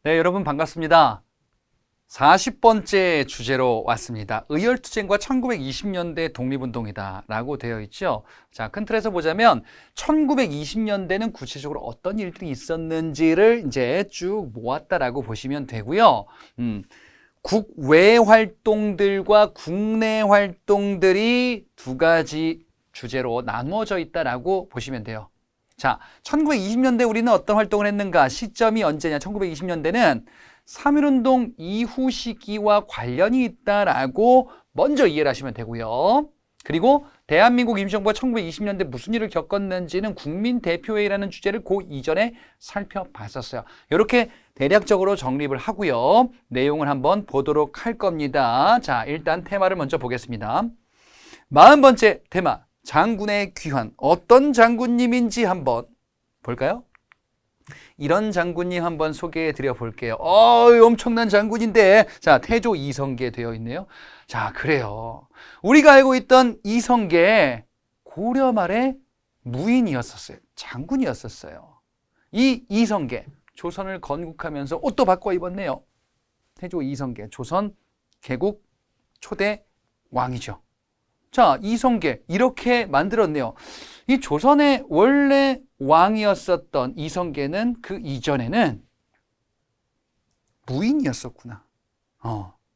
네, 여러분 반갑습니다. 40번째 주제로 왔습니다. 의열투쟁과 1920년대 독립운동이다 라고 되어 있죠. 자, 큰 틀에서 보자면 1920년대는 구체적으로 어떤 일들이 있었는지를 이제 쭉 모았다라고 보시면 되고요. 국외 활동들과 국내 활동들이 두 가지 주제로 나누어져 있다라고 보시면 돼요. 자, 1920년대 우리는 어떤 활동을 했는가? 시점이 언제냐? 1920년대는 3.1운동 이후 시기와 관련이 있다라고 먼저 이해를 하시면 되고요. 그리고 대한민국 임시정부가 1920년대 무슨 일을 겪었는지는 국민대표회의라는 주제를 그 이전에 살펴봤었어요. 이렇게 대략적으로 정립을 하고요. 내용을 한번 보도록 할 겁니다. 자, 일단 테마를 먼저 보겠습니다. 40번째 테마. 장군의 귀환. 어떤 장군님인지 한번 볼까요? 이런 장군님 한번 소개해 드려 볼게요. 엄청난 장군인데. 자, 태조 이성계 되어 있네요. 자, 그래요. 우리가 알고 있던 이성계, 고려 말에 무인이었었어요. 장군이었었어요. 이 이성계, 조선을 건국하면서 옷도 바꿔 입었네요. 태조 이성계, 조선 개국 초대 왕이죠. 자, 이성계 이렇게 만들었네요. 이 조선의 원래 왕이었었던 이성계는 그 이전에는 무인이었었구나.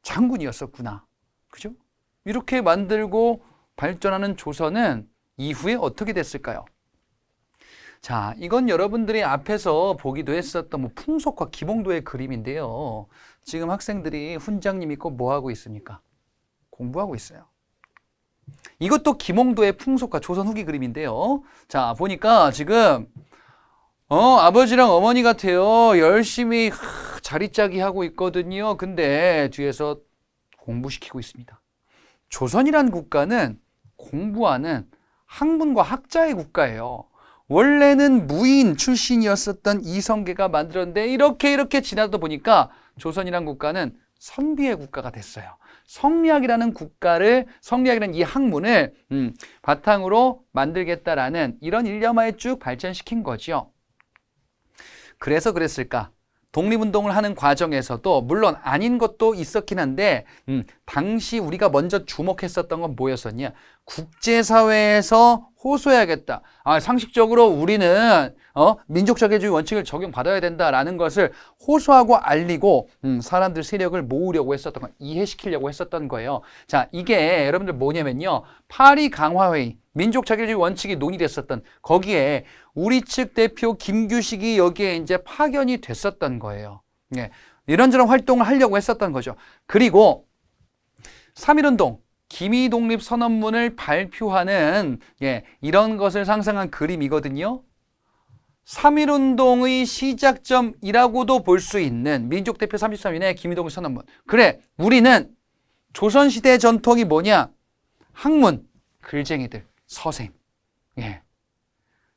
장군이었었구나. 그죠? 이렇게 만들고 발전하는 조선은 이후에 어떻게 됐을까요? 자, 이건 여러분들이 앞에서 보기도 했었던 풍속화 김홍도의 그림인데요. 지금 학생들이 훈장님 입고 뭐 하고 있습니까? 공부하고 있어요. 이것도 김홍도의 풍속화 조선 후기 그림인데요. 자, 보니까 지금 아버지랑 어머니 같아요. 열심히 자리짜기 하고 있거든요. 근데 뒤에서 공부시키고 있습니다. 조선이란 국가는 공부하는 학문과 학자의 국가예요. 원래는 무인 출신이었었던 이성계가 만들었는데 이렇게 지나다 보니까 조선이란 국가는 선비의 국가가 됐어요. 성리학이라는 성리학이라는 이 학문을 바탕으로 만들겠다라는 이런 일념하에 쭉 발전시킨 거죠. 그래서 그랬을까? 독립운동을 하는 과정에서도 물론 아닌 것도 있었긴 한데 당시 우리가 먼저 주목했었던 건 뭐였었냐? 국제사회에서 호소해야겠다. 상식적으로 우리는 민족자기주의 원칙을 적용받아야 된다라는 것을 호소하고 알리고 사람들 세력을 모으려고 했었던 거, 이해시키려고 했었던 거예요. 자, 이게 여러분들 뭐냐면요. 파리 강화회의, 민족자기주의 원칙이 논의됐었던 거기에 우리 측 대표 김규식이 여기에 이제 파견이 됐었던 거예요. 예, 이런저런 활동을 하려고 했었던 거죠. 그리고 3.1운동 기미독립선언문을 발표하는 이런 것을 상상한 그림이거든요. 3.1운동의 시작점이라고도 볼 수 있는 민족대표 33인의 기미독립선언문. 그래, 우리는 조선시대 전통이 뭐냐? 학문, 글쟁이들, 서생.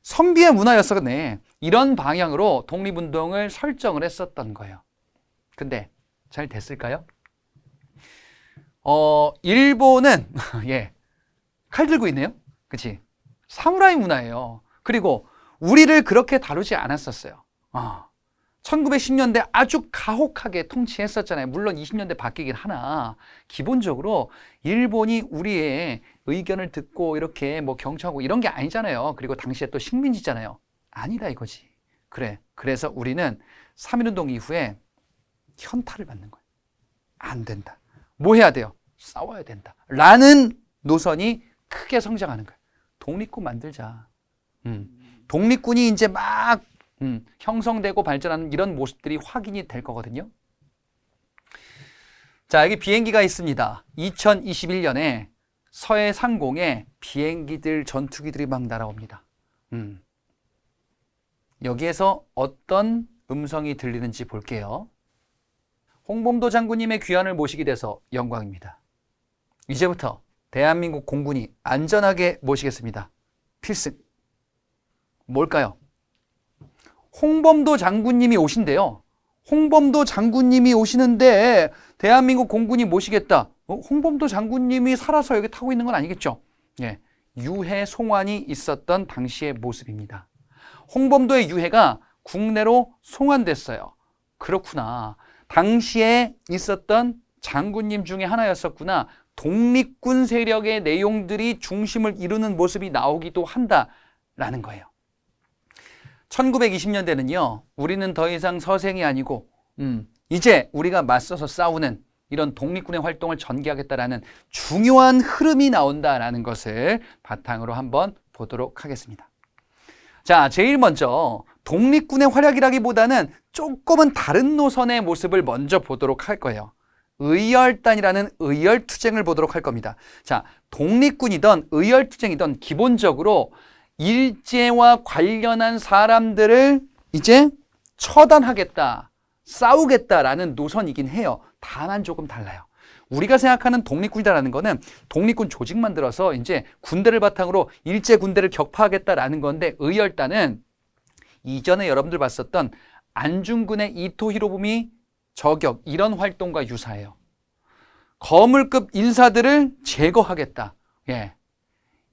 선비의 문화였었네. 이런 방향으로 독립운동을 설정을 했었던 거예요. 근데 잘 됐을까요? 일본은 칼 들고 있네요. 그치? 사무라이 문화예요. 그리고 우리를 그렇게 다루지 않았었어요. 1910년대 아주 가혹하게 통치했었잖아요. 물론 20년대 바뀌긴 하나 기본적으로 일본이 우리의 의견을 듣고 이렇게 경청하고 이런 게 아니잖아요. 그리고 당시에 또 식민지잖아요. 아니다 이거지. 그래서 우리는 3.1운동 이후에 현타를 받는 거예요. 안 된다. 뭐 해야 돼요? 싸워야 된다. 라는 노선이 크게 성장하는 거예요. 독립군 만들자. 독립군이 이제 막 형성되고 발전하는 이런 모습들이 확인이 될 거거든요. 자, 여기 비행기가 있습니다. 2021년에 서해 상공에 비행기들, 전투기들이 막 날아옵니다. 여기에서 어떤 음성이 들리는지 볼게요. 홍범도 장군님의 귀환을 모시게 돼서 영광입니다. 이제부터 대한민국 공군이 안전하게 모시겠습니다. 필승. 뭘까요? 홍범도 장군님이 오신대요. 홍범도 장군님이 오시는데 대한민국 공군이 모시겠다. 홍범도 장군님이 살아서 여기 타고 있는 건 아니겠죠? 유해 송환이 있었던 당시의 모습입니다. 홍범도의 유해가 국내로 송환됐어요. 그렇구나. 당시에 있었던 장군님 중에 하나였었구나. 독립군 세력의 내용들이 중심을 이루는 모습이 나오기도 한다라는 거예요. 1920년대는요, 우리는 더 이상 서생이 아니고 이제 우리가 맞서서 싸우는 이런 독립군의 활동을 전개하겠다라는 중요한 흐름이 나온다라는 것을 바탕으로 한번 보도록 하겠습니다. 자, 제일 먼저 독립군의 활약이라기보다는 조금은 다른 노선의 모습을 먼저 보도록 할 거예요. 의열단이라는 의열투쟁을 보도록 할 겁니다. 자, 독립군이든 의열투쟁이든 기본적으로 일제와 관련한 사람들을 이제 처단하겠다, 싸우겠다라는 노선이긴 해요. 다만 조금 달라요. 우리가 생각하는 독립군이라는 거는 독립군 조직 만들어서 이제 군대를 바탕으로 일제 군대를 격파하겠다라는 건데, 의열단은 이전에 여러분들 봤었던 안중근의 이토 히로부미 저격 이런 활동과 유사해요. 거물급 인사들을 제거하겠다. 예.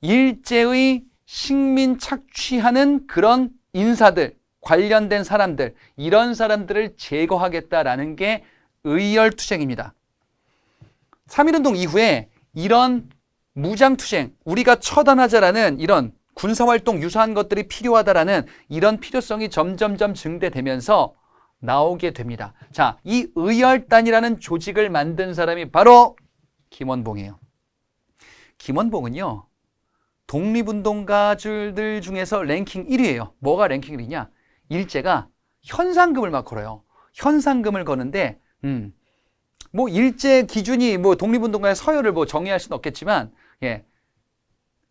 일제의 식민 착취하는 그런 인사들, 관련된 사람들, 이런 사람들을 제거하겠다라는 게 의열투쟁입니다. 3.1운동 이후에 이런 무장투쟁, 우리가 처단하자라는 이런 군사활동 유사한 것들이 필요하다라는 이런 필요성이 점점점 증대되면서 나오게 됩니다. 자, 이 의열단이라는 조직을 만든 사람이 바로 김원봉이에요. 김원봉은요, 독립운동가들 중에서 랭킹 1위예요. 뭐가 랭킹 1위냐? 일제가 현상금을 막 걸어요. 현상금을 거는데, 뭐 일제 기준이 뭐 독립운동가의 서열을 뭐 정의할 수는 없겠지만, 예,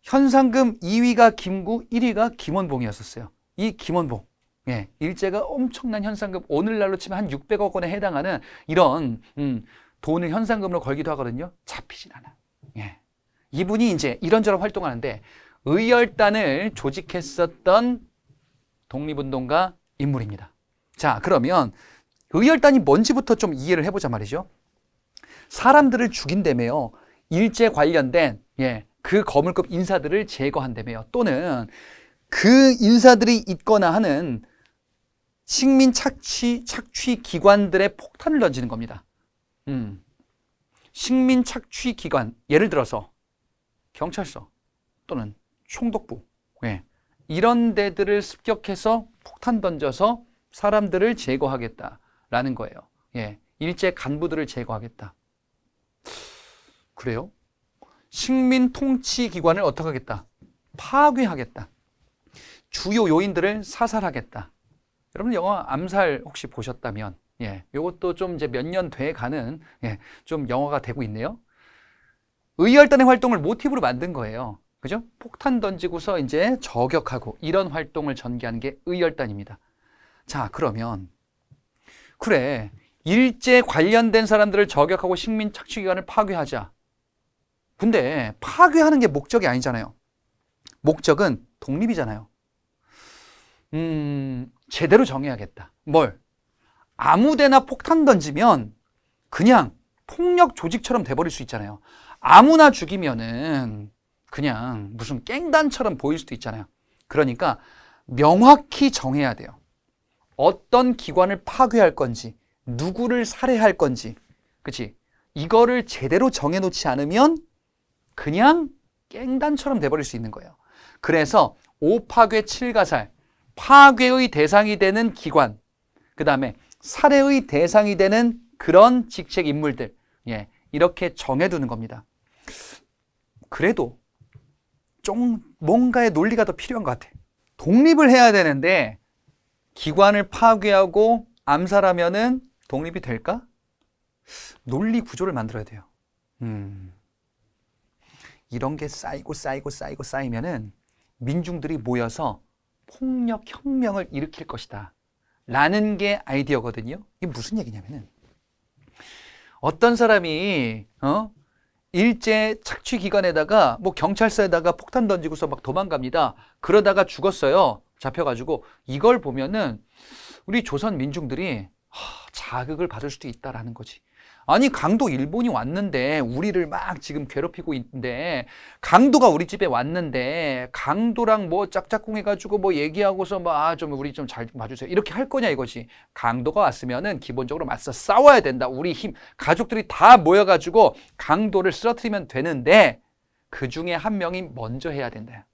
현상금 2위가 김구, 1위가 김원봉이었었어요. 이 김원봉, 예, 일제가 엄청난 현상금, 오늘날로 치면 한 600억 원에 해당하는 이런 돈을 현상금으로 걸기도 하거든요. 잡히진 않아. 예. 이분이 이제 이런저런 활동하는데 의열단을 조직했었던 독립운동가 인물입니다. 자, 그러면 의열단이 뭔지부터 좀 이해를 해보자 말이죠. 사람들을 죽인다며요. 일제 관련된 그 거물급 인사들을 제거한다며요. 또는 그 인사들이 있거나 하는 식민 착취 기관들의 폭탄을 던지는 겁니다. 식민 착취 기관, 예를 들어서 경찰서 또는 총독부, 이런 데들을 습격해서 폭탄 던져서 사람들을 제거하겠다라는 거예요. 일제 간부들을 제거하겠다. 그래요? 식민 통치 기관을 어떻게 하겠다? 파괴하겠다. 주요 요인들을 사살하겠다. 여러분 영화 암살 혹시 보셨다면, 요것도 좀 이제 몇 년 돼 가는, 좀 영화가 되고 있네요. 의열단의 활동을 모티브로 만든 거예요. 그죠? 폭탄 던지고서 이제 저격하고 이런 활동을 전개하는 게 의열단입니다. 자, 그러면 그래, 일제 관련된 사람들을 저격하고 식민 착취기관을 파괴하자. 근데 파괴하는 게 목적이 아니잖아요. 목적은 독립이잖아요. 제대로 정해야겠다. 뭘? 아무데나 폭탄 던지면 그냥 폭력 조직처럼 돼버릴 수 있잖아요. 아무나 죽이면은 그냥 무슨 깽단처럼 보일 수도 있잖아요. 그러니까 명확히 정해야 돼요. 어떤 기관을 파괴할 건지, 누구를 살해할 건지, 그치? 이거를 제대로 정해놓지 않으면 그냥 깽단처럼 돼버릴 수 있는 거예요. 그래서 5파괴 7가살, 파괴의 대상이 되는 기관, 그 다음에 살해의 대상이 되는 그런 직책 인물들, 이렇게 정해두는 겁니다. 그래도 좀 뭔가의 논리가 더 필요한 것 같아. 독립을 해야 되는데 기관을 파괴하고 암살하면은 독립이 될까? 논리 구조를 만들어야 돼요. 이런 게 쌓이면은 민중들이 모여서 폭력 혁명을 일으킬 것이다 라는 게 아이디어거든요. 이게 무슨 얘기냐면은, 어떤 사람이 일제 착취 기관에다가 뭐 경찰서에다가 폭탄 던지고서 막 도망갑니다. 그러다가 죽었어요. 잡혀가지고. 이걸 보면은 우리 조선 민중들이 자극을 받을 수도 있다라는 거지. 아니 강도 일본이 왔는데 우리를 막 지금 괴롭히고 있는데 강도가 우리 집에 왔는데 강도랑 뭐 짝짝꿍 해가지고 뭐 얘기하고서 뭐 좀 우리 좀 잘 봐주세요 이렇게 할 거냐 이거지. 강도가 왔으면은 기본적으로 맞서 싸워야 된다. 우리 힘 가족들이 다 모여가지고 강도를 쓰러뜨리면 되는데 그 중에 한 명이 먼저 해야 된다.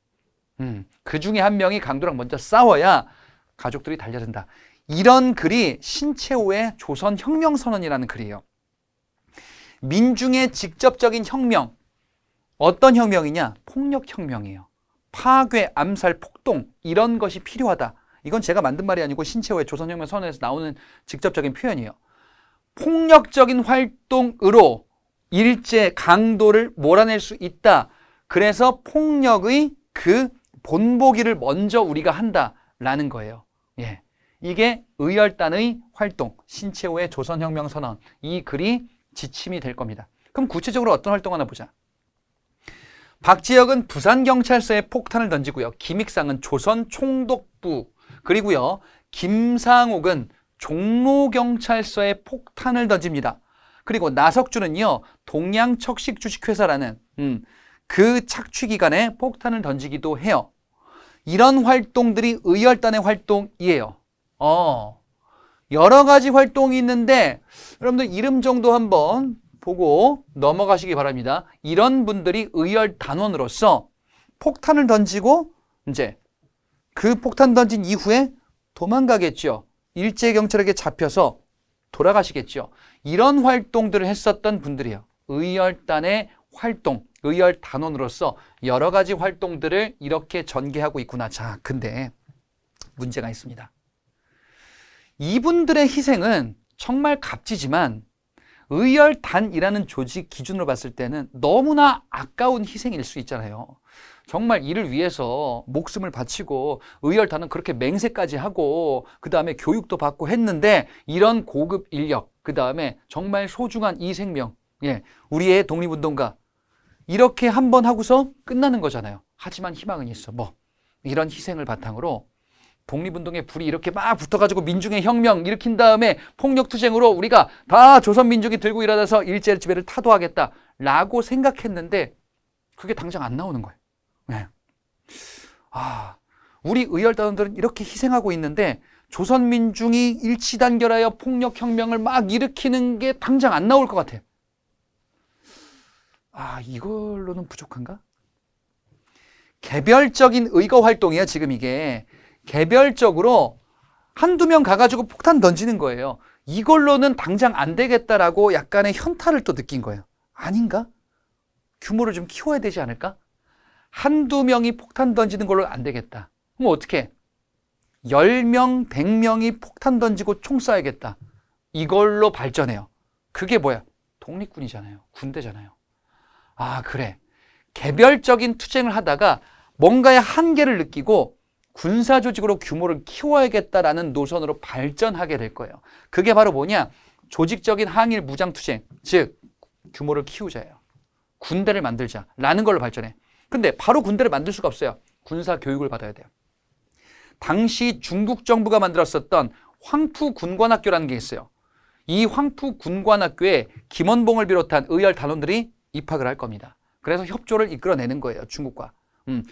그 중에 한 명이 강도랑 먼저 싸워야 가족들이 달려든다. 이런 글이 신채호의 조선혁명선언이라는 글이에요. 민중의 직접적인 혁명, 어떤 혁명이냐? 폭력혁명이에요. 파괴, 암살, 폭동 이런 것이 필요하다. 이건 제가 만든 말이 아니고 신채호의 조선혁명선언에서 나오는 직접적인 표현이에요. 폭력적인 활동으로 일제 강도를 몰아낼 수 있다. 그래서 폭력의 그 본보기를 먼저 우리가 한다라는 거예요. 예. 이게 의열단의 활동, 신채호의 조선혁명선언, 이 글이 지침이 될 겁니다. 그럼 구체적으로 어떤 활동 하나 보자. 박지혁은 부산경찰서에 폭탄을 던지고요. 김익상은 조선총독부, 그리고요 김상옥은 종로경찰서에 폭탄을 던집니다. 그리고 나석준은요 동양척식주식회사라는 그 착취기관에 폭탄을 던지기도 해요. 이런 활동들이 의열단의 활동이에요. 여러 가지 활동이 있는데 여러분들 이름 정도 한번 보고 넘어가시기 바랍니다. 이런 분들이 의열단원으로서 폭탄을 던지고 이제 그 폭탄 던진 이후에 도망가겠죠. 일제경찰에게 잡혀서 돌아가시겠죠. 이런 활동들을 했었던 분들이에요. 의열단의 활동, 의열단원으로서 여러 가지 활동들을 이렇게 전개하고 있구나. 자, 근데 문제가 있습니다. 이분들의 희생은 정말 값지지만 의열단이라는 조직 기준으로 봤을 때는 너무나 아까운 희생일 수 있잖아요. 정말 이를 위해서 목숨을 바치고 의열단은 그렇게 맹세까지 하고 그 다음에 교육도 받고 했는데 이런 고급 인력, 그 다음에 정말 소중한 이 생명, 우리의 독립운동가 이렇게 한번 하고서 끝나는 거잖아요. 하지만 희망은 있어. 뭐 이런 희생을 바탕으로 독립운동에 불이 이렇게 막 붙어가지고 민중의 혁명 일으킨 다음에 폭력투쟁으로 우리가 다 조선민족이 들고 일어나서 일제 지배를 타도하겠다라고 생각했는데 그게 당장 안 나오는 거예요. 네. 우리 의열단원들은 이렇게 희생하고 있는데 조선민중이 일치단결하여 폭력혁명을 막 일으키는 게 당장 안 나올 것 같아요. 이걸로는 부족한가? 개별적인 의거 활동이에요. 지금 이게 개별적으로 한두 명 가가지고 폭탄 던지는 거예요. 이걸로는 당장 안 되겠다라고 약간의 현타를 또 느낀 거예요. 아닌가? 규모를 좀 키워야 되지 않을까? 한두 명이 폭탄 던지는 걸로 안 되겠다. 그럼 어떻게? 10명, 100명이 폭탄 던지고 총 쏴야겠다. 이걸로 발전해요. 그게 뭐야? 독립군이잖아요. 군대잖아요. 그래. 개별적인 투쟁을 하다가 뭔가의 한계를 느끼고 군사조직으로 규모를 키워야겠다라는 노선으로 발전하게 될 거예요. 그게 바로 뭐냐? 조직적인 항일 무장투쟁, 즉 규모를 키우자예요. 군대를 만들자라는 걸로 발전해. 근데 바로 군대를 만들 수가 없어요. 군사교육을 받아야 돼요. 당시 중국 정부가 만들었었던 황푸군관학교라는 게 있어요. 이 황푸군관학교에 김원봉을 비롯한 의열단원들이 입학을 할 겁니다. 그래서 협조를 이끌어내는 거예요. 중국과.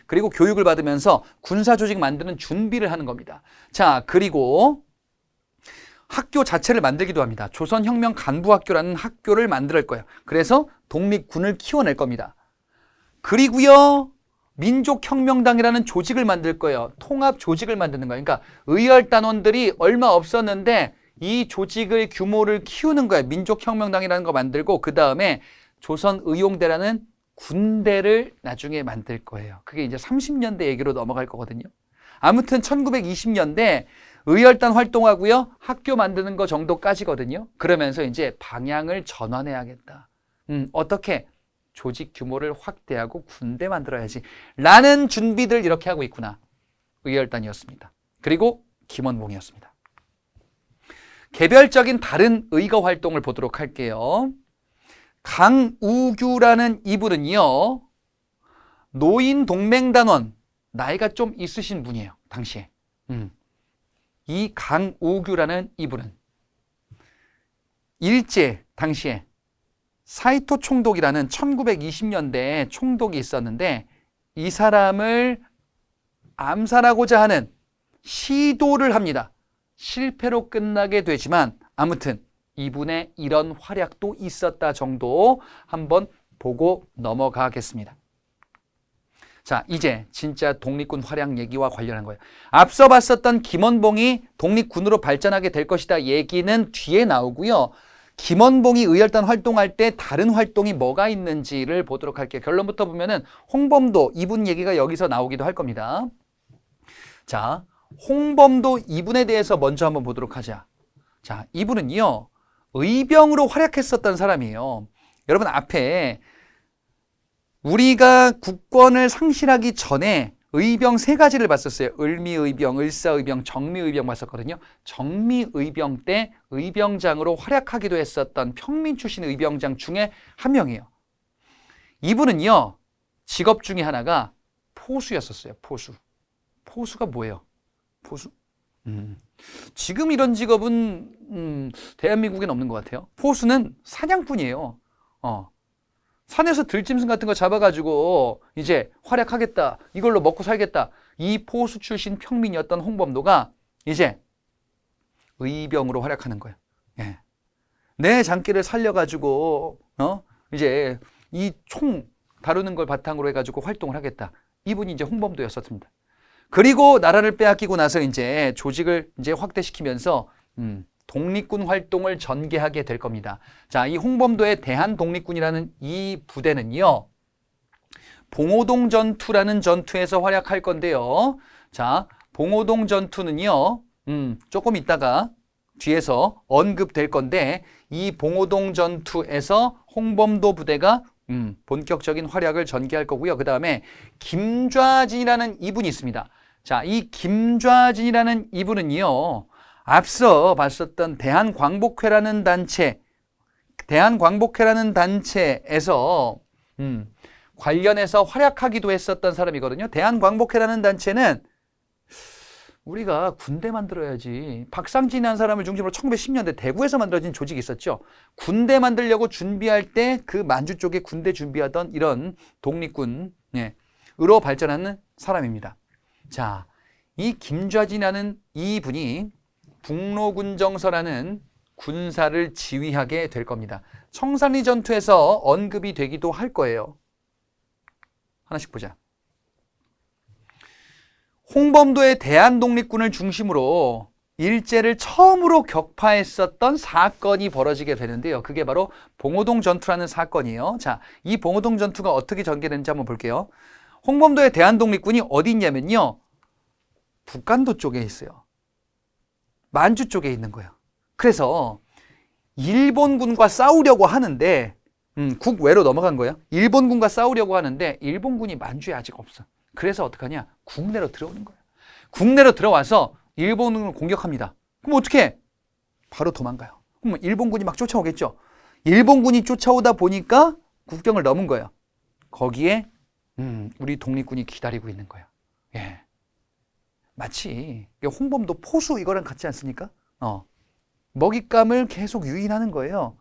그리고 교육을 받으면서 군사조직 만드는 준비를 하는 겁니다. 자, 그리고 학교 자체를 만들기도 합니다. 조선혁명 간부학교라는 학교를 만들 거예요. 그래서 독립군을 키워낼 겁니다. 그리고요, 민족혁명당이라는 조직을 만들 거예요. 통합 조직을 만드는 거예요. 그러니까 의열단원들이 얼마 없었는데 이 조직을 규모를 키우는 거예요. 민족혁명당이라는 거 만들고 그 다음에 조선의용대라는 군대를 나중에 만들 거예요. 그게 이제 30년대 얘기로 넘어갈 거거든요. 아무튼 1920년대 의열단 활동하고요. 학교 만드는 거 정도까지거든요. 그러면서 이제 방향을 전환해야겠다. 어떻게? 조직 규모를 확대하고 군대 만들어야지 라는 준비들 이렇게 하고 있구나. 의열단이었습니다. 그리고 김원봉이었습니다. 개별적인 다른 의거 활동을 보도록 할게요. 강우규라는 이분은요, 노인동맹단원, 나이가 좀 있으신 분이에요. 당시에. 이 강우규라는 이분은 일제, 당시에 사이토 총독이라는 1920년대에 총독이 있었는데 이 사람을 암살하고자 하는 시도를 합니다. 실패로 끝나게 되지만 아무튼 이분의 이런 활약도 있었다 정도 한번 보고 넘어가겠습니다. 자, 이제 진짜 독립군 활약 얘기와 관련한 거예요. 앞서 봤었던 김원봉이 독립군으로 발전하게 될 것이다 얘기는 뒤에 나오고요. 김원봉이 의열단 활동할 때 다른 활동이 뭐가 있는지를 보도록 할게요. 결론부터 보면은 홍범도 이분 얘기가 여기서 나오기도 할 겁니다. 자, 홍범도 이분에 대해서 먼저 한번 보도록 하자. 자, 이분은요, 의병으로 활약했었던 사람이에요. 여러분 앞에 우리가 국권을 상실하기 전에 의병 세 가지를 봤었어요. 을미의병, 을사의병, 정미의병 봤었거든요. 정미의병 때 의병장으로 활약하기도 했었던 평민 출신 의병장 중에 한 명이에요. 이분은요, 직업 중에 하나가 포수였었어요. 포수. 포수가 뭐예요? 포수? 지금 이런 직업은 대한민국엔 없는 것 같아요. 포수는 사냥꾼이에요. 산에서 들짐승 같은 거 잡아가지고 이제 활약하겠다, 이걸로 먹고 살겠다, 이 포수 출신 평민이었던 홍범도가 이제 의병으로 활약하는 거예요. 예. 내 장기를 살려가지고 이제 이 총 다루는 걸 바탕으로 해가지고 활동을 하겠다. 이분이 이제 홍범도였었습니다. 그리고 나라를 빼앗기고 나서 이제 조직을 이제 확대시키면서 독립군 활동을 전개하게 될 겁니다. 자, 이 홍범도의 대한독립군이라는 이 부대는요, 봉오동 전투라는 전투에서 활약할 건데요. 자, 봉오동 전투는요, 조금 있다가 뒤에서 언급될 건데, 이 봉오동 전투에서 홍범도 부대가 본격적인 활약을 전개할 거고요. 그 다음에 김좌진이라는 이분이 있습니다. 자, 이 김좌진이라는 이분은요, 앞서 봤었던 대한광복회라는 단체에서 관련해서 활약하기도 했었던 사람이거든요. 대한광복회라는 단체는 우리가 군대 만들어야지, 박상진이라는 사람을 중심으로 1910년대 대구에서 만들어진 조직이 있었죠. 군대 만들려고 준비할 때 그 만주 쪽에 군대 준비하던 이런 독립군으로 발전하는 사람입니다. 자, 이 김좌진이라는 이분이 북로군정서라는 군사를 지휘하게 될 겁니다. 청산리 전투에서 언급이 되기도 할 거예요. 하나씩 보자. 홍범도의 대한독립군을 중심으로 일제를 처음으로 격파했었던 사건이 벌어지게 되는데요. 그게 바로 봉오동 전투라는 사건이에요. 자, 이 봉오동 전투가 어떻게 전개되는지 한번 볼게요. 홍범도의 대한독립군이 어디 있냐면요, 북간도 쪽에 있어요. 만주 쪽에 있는 거예요. 그래서 일본군과 싸우려고 하는데 국외로 넘어간 거예요. 일본군과 싸우려고 하는데 일본군이 만주에 아직 없어. 그래서 어떡하냐? 국내로 들어오는 거예요. 국내로 들어와서 일본군을 공격합니다. 그럼 어떻게? 바로 도망가요. 그럼 일본군이 막 쫓아오겠죠. 일본군이 쫓아오다 보니까 국경을 넘은 거예요. 거기에 우리 독립군이 기다리고 있는 거예요. 예. 마치 홍범도 포수 이거랑 같지 않습니까? 먹잇감을 계속 유인하는 거예요.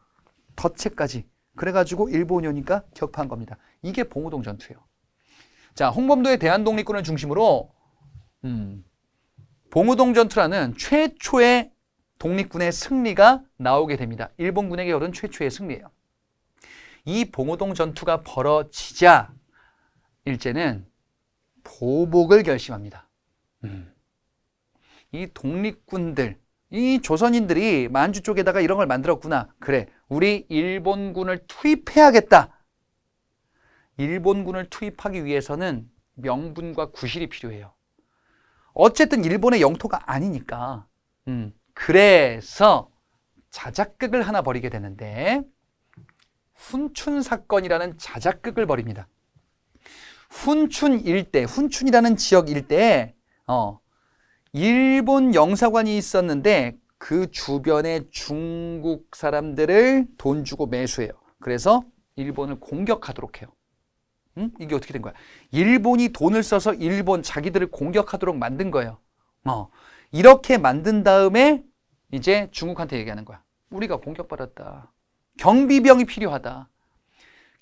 덫에까지. 그래가지고 일본이 오니까 격파한 겁니다. 이게 봉오동 전투예요. 자, 홍범도의 대한독립군을 중심으로 봉오동 전투라는 최초의 독립군의 승리가 나오게 됩니다. 일본군에게 얻은 최초의 승리예요. 이 봉오동 전투가 벌어지자 일제는 보복을 결심합니다. 이 독립군들, 이 조선인들이 만주 쪽에다가 이런 걸 만들었구나. 그래, 우리 일본군을 투입해야겠다. 일본군을 투입하기 위해서는 명분과 구실이 필요해요. 어쨌든 일본의 영토가 아니니까. 그래서 자작극을 하나 벌이게 되는데, 훈춘 사건이라는 자작극을 벌입니다. 훈춘 일대, 훈춘이라는 지역 일대에 일본 영사관이 있었는데 그 주변에 중국 사람들을 돈 주고 매수해요. 그래서 일본을 공격하도록 해요. 이게 어떻게 된 거야? 일본이 돈을 써서 일본 자기들을 공격하도록 만든 거예요. 이렇게 만든 다음에 이제 중국한테 얘기하는 거야. 우리가 공격받았다. 경비병이 필요하다.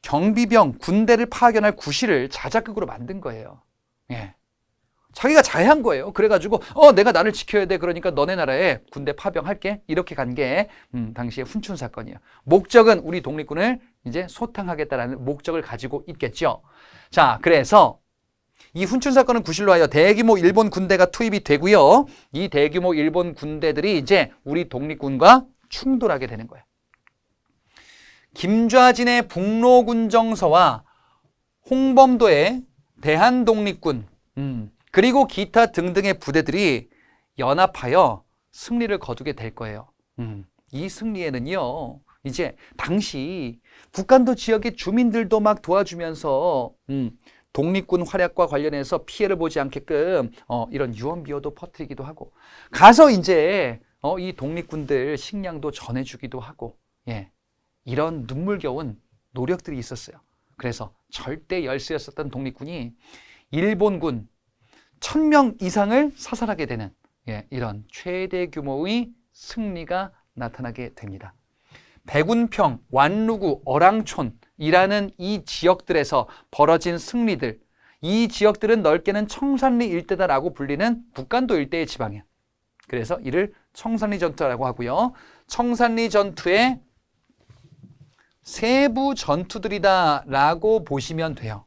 경비병, 군대를 파견할 구실을 자작극으로 만든 거예요. 예. 자기가 자해한 거예요. 그래가지고 내가 나를 지켜야 돼. 그러니까 너네 나라에 군대 파병할게. 이렇게 간 게 당시의 훈춘 사건이에요. 목적은 우리 독립군을 이제 소탕하겠다라는 목적을 가지고 있겠죠. 자, 그래서 이 훈춘 사건은 구실로 하여 대규모 일본 군대가 투입이 되고요. 이 대규모 일본 군대들이 이제 우리 독립군과 충돌하게 되는 거예요. 김좌진의 북로군정서와 홍범도의 대한독립군 그리고 기타 등등의 부대들이 연합하여 승리를 거두게 될 거예요. 이 승리에는요, 이제 당시 북한도 지역의 주민들도 막 도와주면서 독립군 활약과 관련해서 피해를 보지 않게끔 이런 유언비어도 퍼뜨리기도 하고, 가서 이제 이 독립군들 식량도 전해주기도 하고, 예, 이런 눈물겨운 노력들이 있었어요. 그래서 절대 열세였었던 독립군이 일본군 1000명 이상을 사살하게 되는 이런 최대 규모의 승리가 나타나게 됩니다. 백운평, 완루구, 어랑촌이라는 이 지역들에서 벌어진 승리들, 이 지역들은 넓게는 청산리 일대다라고 불리는 북간도 일대의 지방이에요. 그래서 이를 청산리 전투라고 하고요. 청산리 전투의 세부 전투들이다라고 보시면 돼요.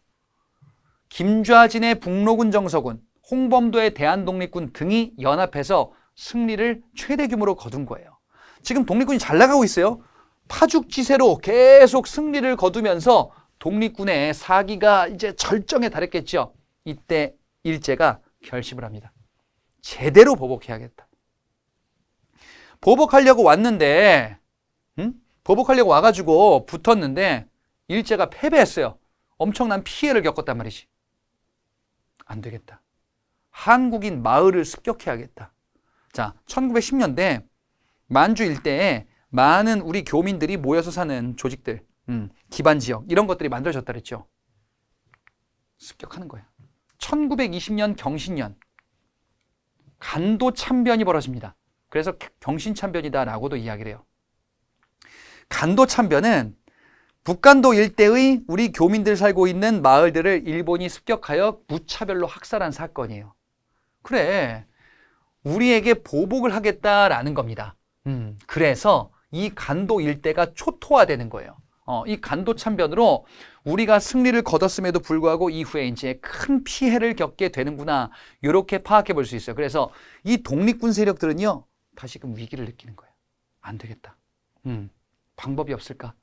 김좌진의 북로군 정서군, 홍범도의 대한독립군 등이 연합해서 승리를 최대 규모로 거둔 거예요. 지금 독립군이 잘 나가고 있어요. 파죽지세로 계속 승리를 거두면서 독립군의 사기가 이제 절정에 달했겠죠. 이때 일제가 결심을 합니다. 제대로 보복해야겠다. 보복하려고 왔는데, 보복하려고 와가지고 붙었는데 일제가 패배했어요. 엄청난 피해를 겪었단 말이지. 안 되겠다. 한국인 마을을 습격해야겠다. 자, 1910년대 만주 일대에 많은 우리 교민들이 모여서 사는 조직들, 기반지역 이런 것들이 만들어졌다 그랬죠. 습격하는 거예요. 1920년 경신년 간도참변이 벌어집니다. 그래서 경신참변이다라고도 이야기를 해요. 간도참변은 북간도 일대의 우리 교민들 살고 있는 마을들을 일본이 습격하여 무차별로 학살한 사건이에요. 그래, 우리에게 보복을 하겠다라는 겁니다. 그래서 이 간도 일대가 초토화되는 거예요. 이 간도 참변으로 우리가 승리를 거뒀음에도 불구하고 이후에 이제 큰 피해를 겪게 되는구나, 이렇게 파악해 볼 수 있어요. 그래서 이 독립군 세력들은요, 다시금 위기를 느끼는 거예요. 안 되겠다. 방법이 없을까?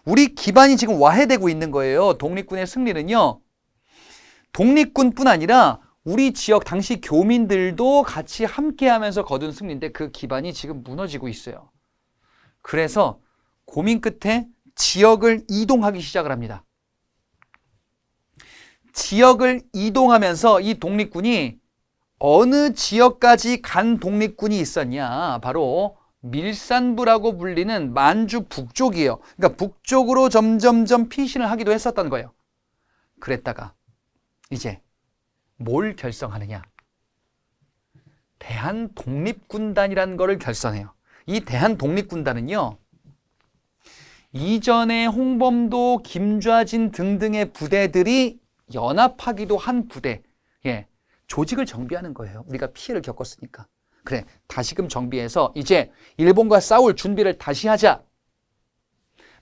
우리 기반이 지금 와해되고 있는 거예요. 독립군의 승리는요, 독립군뿐 아니라 우리 지역 당시 교민들도 같이 함께하면서 거둔 승리인데 그 기반이 지금 무너지고 있어요. 그래서 고민 끝에 지역을 이동하기 시작을 합니다. 지역을 이동하면서 이 독립군이 어느 지역까지 간 독립군이 있었냐? 바로 밀산부라고 불리는 만주 북쪽이에요. 그러니까 북쪽으로 점점점 피신을 하기도 했었던 거예요. 그랬다가 이제 뭘 결성하느냐? 대한독립군단이라는 거를 결성해요. 이 대한독립군단은요, 이전에 홍범도, 김좌진 등등의 부대들이 연합하기도 한 부대, 조직을 정비하는 거예요. 우리가 피해를 겪었으니까. 그래, 다시금 정비해서 이제 일본과 싸울 준비를 다시 하자.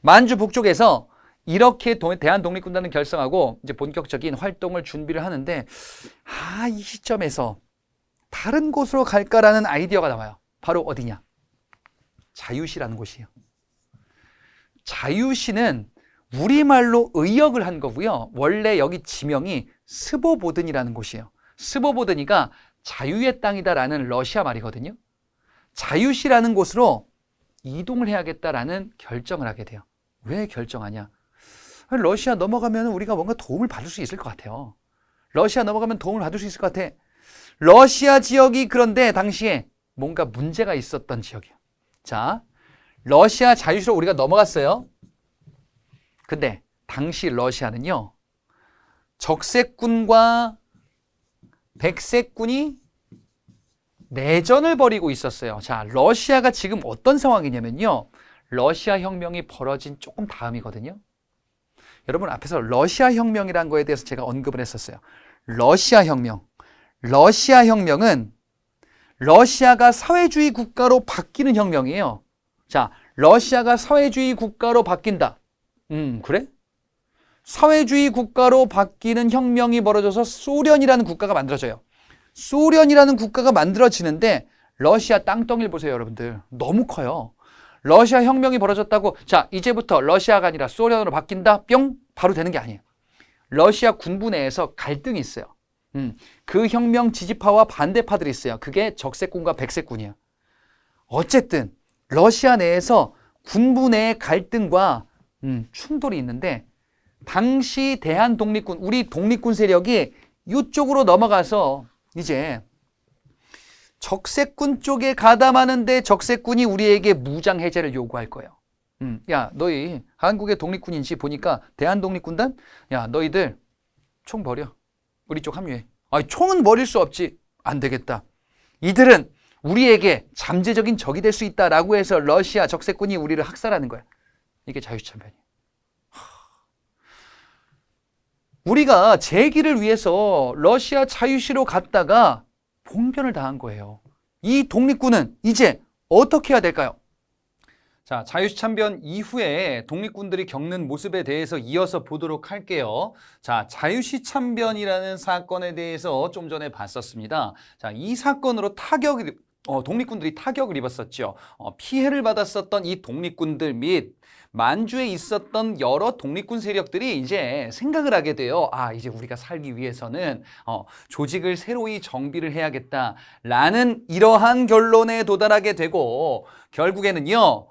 만주 북쪽에서 이렇게 대한독립군단을 결성하고 이제 본격적인 활동을 준비를 하는데, 이 시점에서 다른 곳으로 갈까라는 아이디어가 나와요. 바로 어디냐? 자유시라는 곳이에요. 자유시는 우리말로 의역을 한 거고요. 원래 여기 지명이 스보보든이라는 곳이에요. 스보보드니까 자유의 땅이다라는 러시아 말이거든요. 자유시라는 곳으로 이동을 해야겠다라는 결정을 하게 돼요. 왜 결정하냐? 러시아 넘어가면 우리가 뭔가 도움을 받을 수 있을 것 같아요. 러시아 넘어가면 도움을 받을 수 있을 것 같아. 러시아 지역이 그런데 당시에 뭔가 문제가 있었던 지역이에요. 자, 러시아 자유시로 우리가 넘어갔어요. 근데 당시 러시아는요, 적색군과 백색군이 내전을 벌이고 있었어요. 자, 러시아가 지금 어떤 상황이냐면요, 러시아 혁명이 벌어진 조금 다음이거든요. 여러분 앞에서 러시아 혁명이라는 거에 대해서 제가 언급을 했었어요. 러시아 혁명. 러시아 혁명은 러시아가 사회주의 국가로 바뀌는 혁명이에요. 자, 러시아가 사회주의 국가로 바뀐다. 그래? 사회주의 국가로 바뀌는 혁명이 벌어져서 소련이라는 국가가 만들어져요. 소련이라는 국가가 만들어지는데 러시아 땅덩이를 보세요, 여러분들. 너무 커요. 러시아 혁명이 벌어졌다고 자, 이제부터 러시아가 아니라 소련으로 바뀐다. 뿅! 바로 되는 게 아니에요. 러시아 군부 내에서 갈등이 있어요. 그 혁명 지지파와 반대파들이 있어요. 그게 적색군과 백색군이에요. 어쨌든 러시아 내에서 군부 내의 갈등과 충돌이 있는데 당시 대한독립군, 우리 독립군 세력이 이쪽으로 넘어가서 이제 적색군 쪽에 가담하는데 적색군이 우리에게 무장 해제를 요구할 거예요. 야, 너희 한국의 독립군인지 보니까 대한독립군단? 야, 너희들 총 버려. 우리 쪽 합류해. 아니, 총은 버릴 수 없지. 안 되겠다. 이들은 우리에게 잠재적인 적이 될 수 있다라고 해서 러시아 적색군이 우리를 학살하는 거야. 이게 자유시참변이에요. 우리가 재기를 위해서 러시아 자유시로 갔다가 봉변을 당한 거예요. 이 독립군은 이제 어떻게 해야 될까요? 자, 자유시 참변 이후에 독립군들이 겪는 모습에 대해서 이어서 보도록 할게요. 자, 자유시 참변이라는 사건에 대해서 좀 전에 봤었습니다. 자, 이 사건으로 독립군들이 타격을 입었었죠. 피해를 받았었던 이 독립군들 및 만주에 있었던 여러 독립군 세력들이 이제 생각을 하게 돼요. 아, 이제 우리가 살기 위해서는 조직을 새로이 정비를 해야겠다라는 이러한 결론에 도달하게 되고 결국에는요,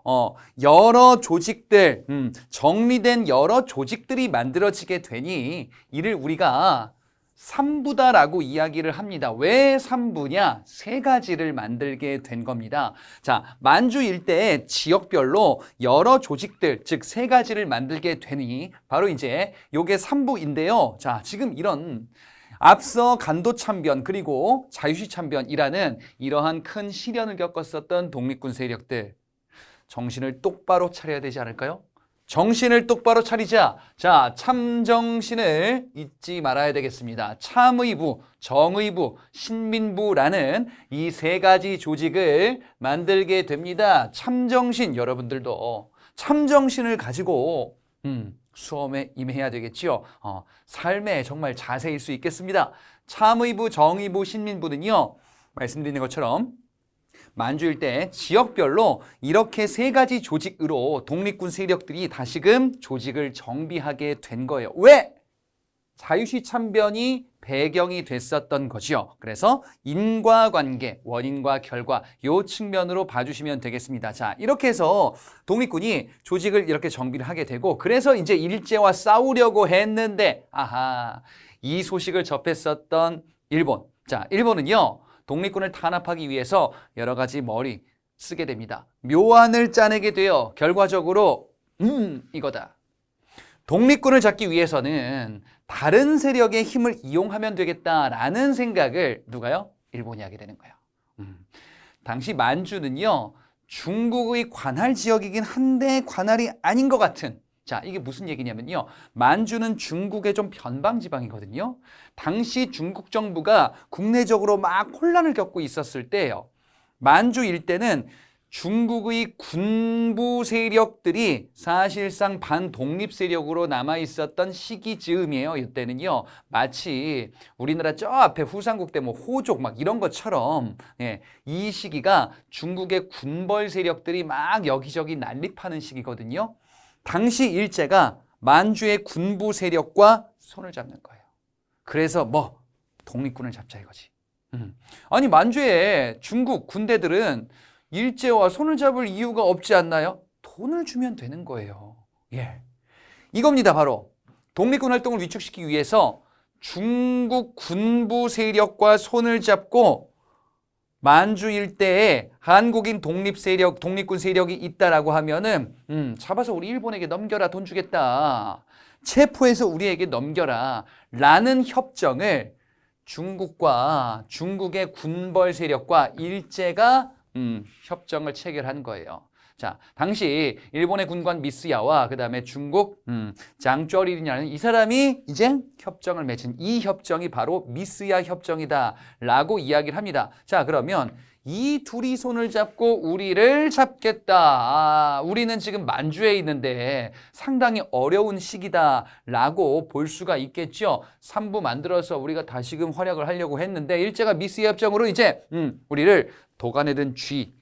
여러 조직들, 정리된 여러 조직들이 만들어지게 되니 이를 우리가 삼부다라고 이야기를 합니다. 왜 삼부냐? 세 가지를 만들게 된 겁니다. 자, 만주 일대의 지역별로 여러 조직들, 즉 세 가지를 만들게 되니 바로 이제 요게 삼부인데요. 자, 지금 이런 앞서 간도 참변 그리고 자유시 참변이라는 이러한 큰 시련을 겪었었던 독립군 세력들 정신을 똑바로 차려야 되지 않을까요? 정신을 똑바로 차리자. 자, 참정신을 잊지 말아야 되겠습니다. 참의부, 정의부, 신민부라는 이 세 가지 조직을 만들게 됩니다. 참정신, 여러분들도 참정신을 가지고 수험에 임해야 되겠지요. 삶에 정말 자세일 수 있겠습니다. 참의부, 정의부, 신민부는요. 말씀드리는 것처럼 만주 일대 지역별로 이렇게 세 가지 조직으로 독립군 세력들이 다시금 조직을 정비하게 된 거예요. 왜? 자유시 참변이 배경이 됐었던 거죠. 그래서 인과관계, 원인과 결과 요 측면으로 봐주시면 되겠습니다. 자, 이렇게 해서 독립군이 조직을 이렇게 정비를 하게 되고 그래서 이제 일제와 싸우려고 했는데 아하, 이 소식을 접했었던 일본. 자, 일본은요. 독립군을 탄압하기 위해서 여러 가지 머리 쓰게 됩니다. 묘안을 짜내게 되어 결과적으로 이거다. 독립군을 잡기 위해서는 다른 세력의 힘을 이용하면 되겠다라는 생각을 누가요? 일본이 하게 되는 거예요. 당시 만주는요. 중국의 관할 지역이긴 한데 관할이 아닌 것 같은 자, 이게 무슨 얘기냐면요. 만주는 중국의 좀 변방 지방이거든요. 당시 중국 정부가 국내적으로 막 혼란을 겪고 있었을 때예요. 만주 일대는 중국의 군부 세력들이 사실상 반독립 세력으로 남아 있었던 시기 즈음이에요. 이때는요. 마치 우리나라 저 앞에 후삼국 때 뭐 호족 막 이런 것처럼 예, 이 시기가 중국의 군벌 세력들이 막 여기저기 난립하는 시기거든요. 당시 일제가 만주의 군부 세력과 손을 잡는 거예요. 그래서 뭐 독립군을 잡자 이거지. 아니 만주의 중국 군대들은 일제와 손을 잡을 이유가 없지 않나요? 돈을 주면 되는 거예요. 예, 이겁니다. 바로 독립군 활동을 위축시키기 위해서 중국 군부 세력과 손을 잡고 만주 일대에 한국인 독립 세력, 독립군 세력이 있다라고 하면은 잡아서 우리 일본에게 넘겨라, 돈 주겠다. 체포해서 우리에게 넘겨라. 라는 협정을 중국과 중국의 군벌 세력과 일제가 협정을 체결한 거예요. 자, 당시 일본의 군관 미스야와 그 다음에 중국 장쩌리라는 이 사람이 이제 협정을 맺은 이 협정이 바로 미스야 협정이다라고 이야기를 합니다. 자, 그러면 이 둘이 손을 잡고 우리를 잡겠다. 우리는 지금 만주에 있는데 상당히 어려운 시기다라고 볼 수가 있겠죠. 3부 만들어서 우리가 다시금 활약을 하려고 했는데 일제가 미스야 협정으로 이제 우리를 도간에 든 쥐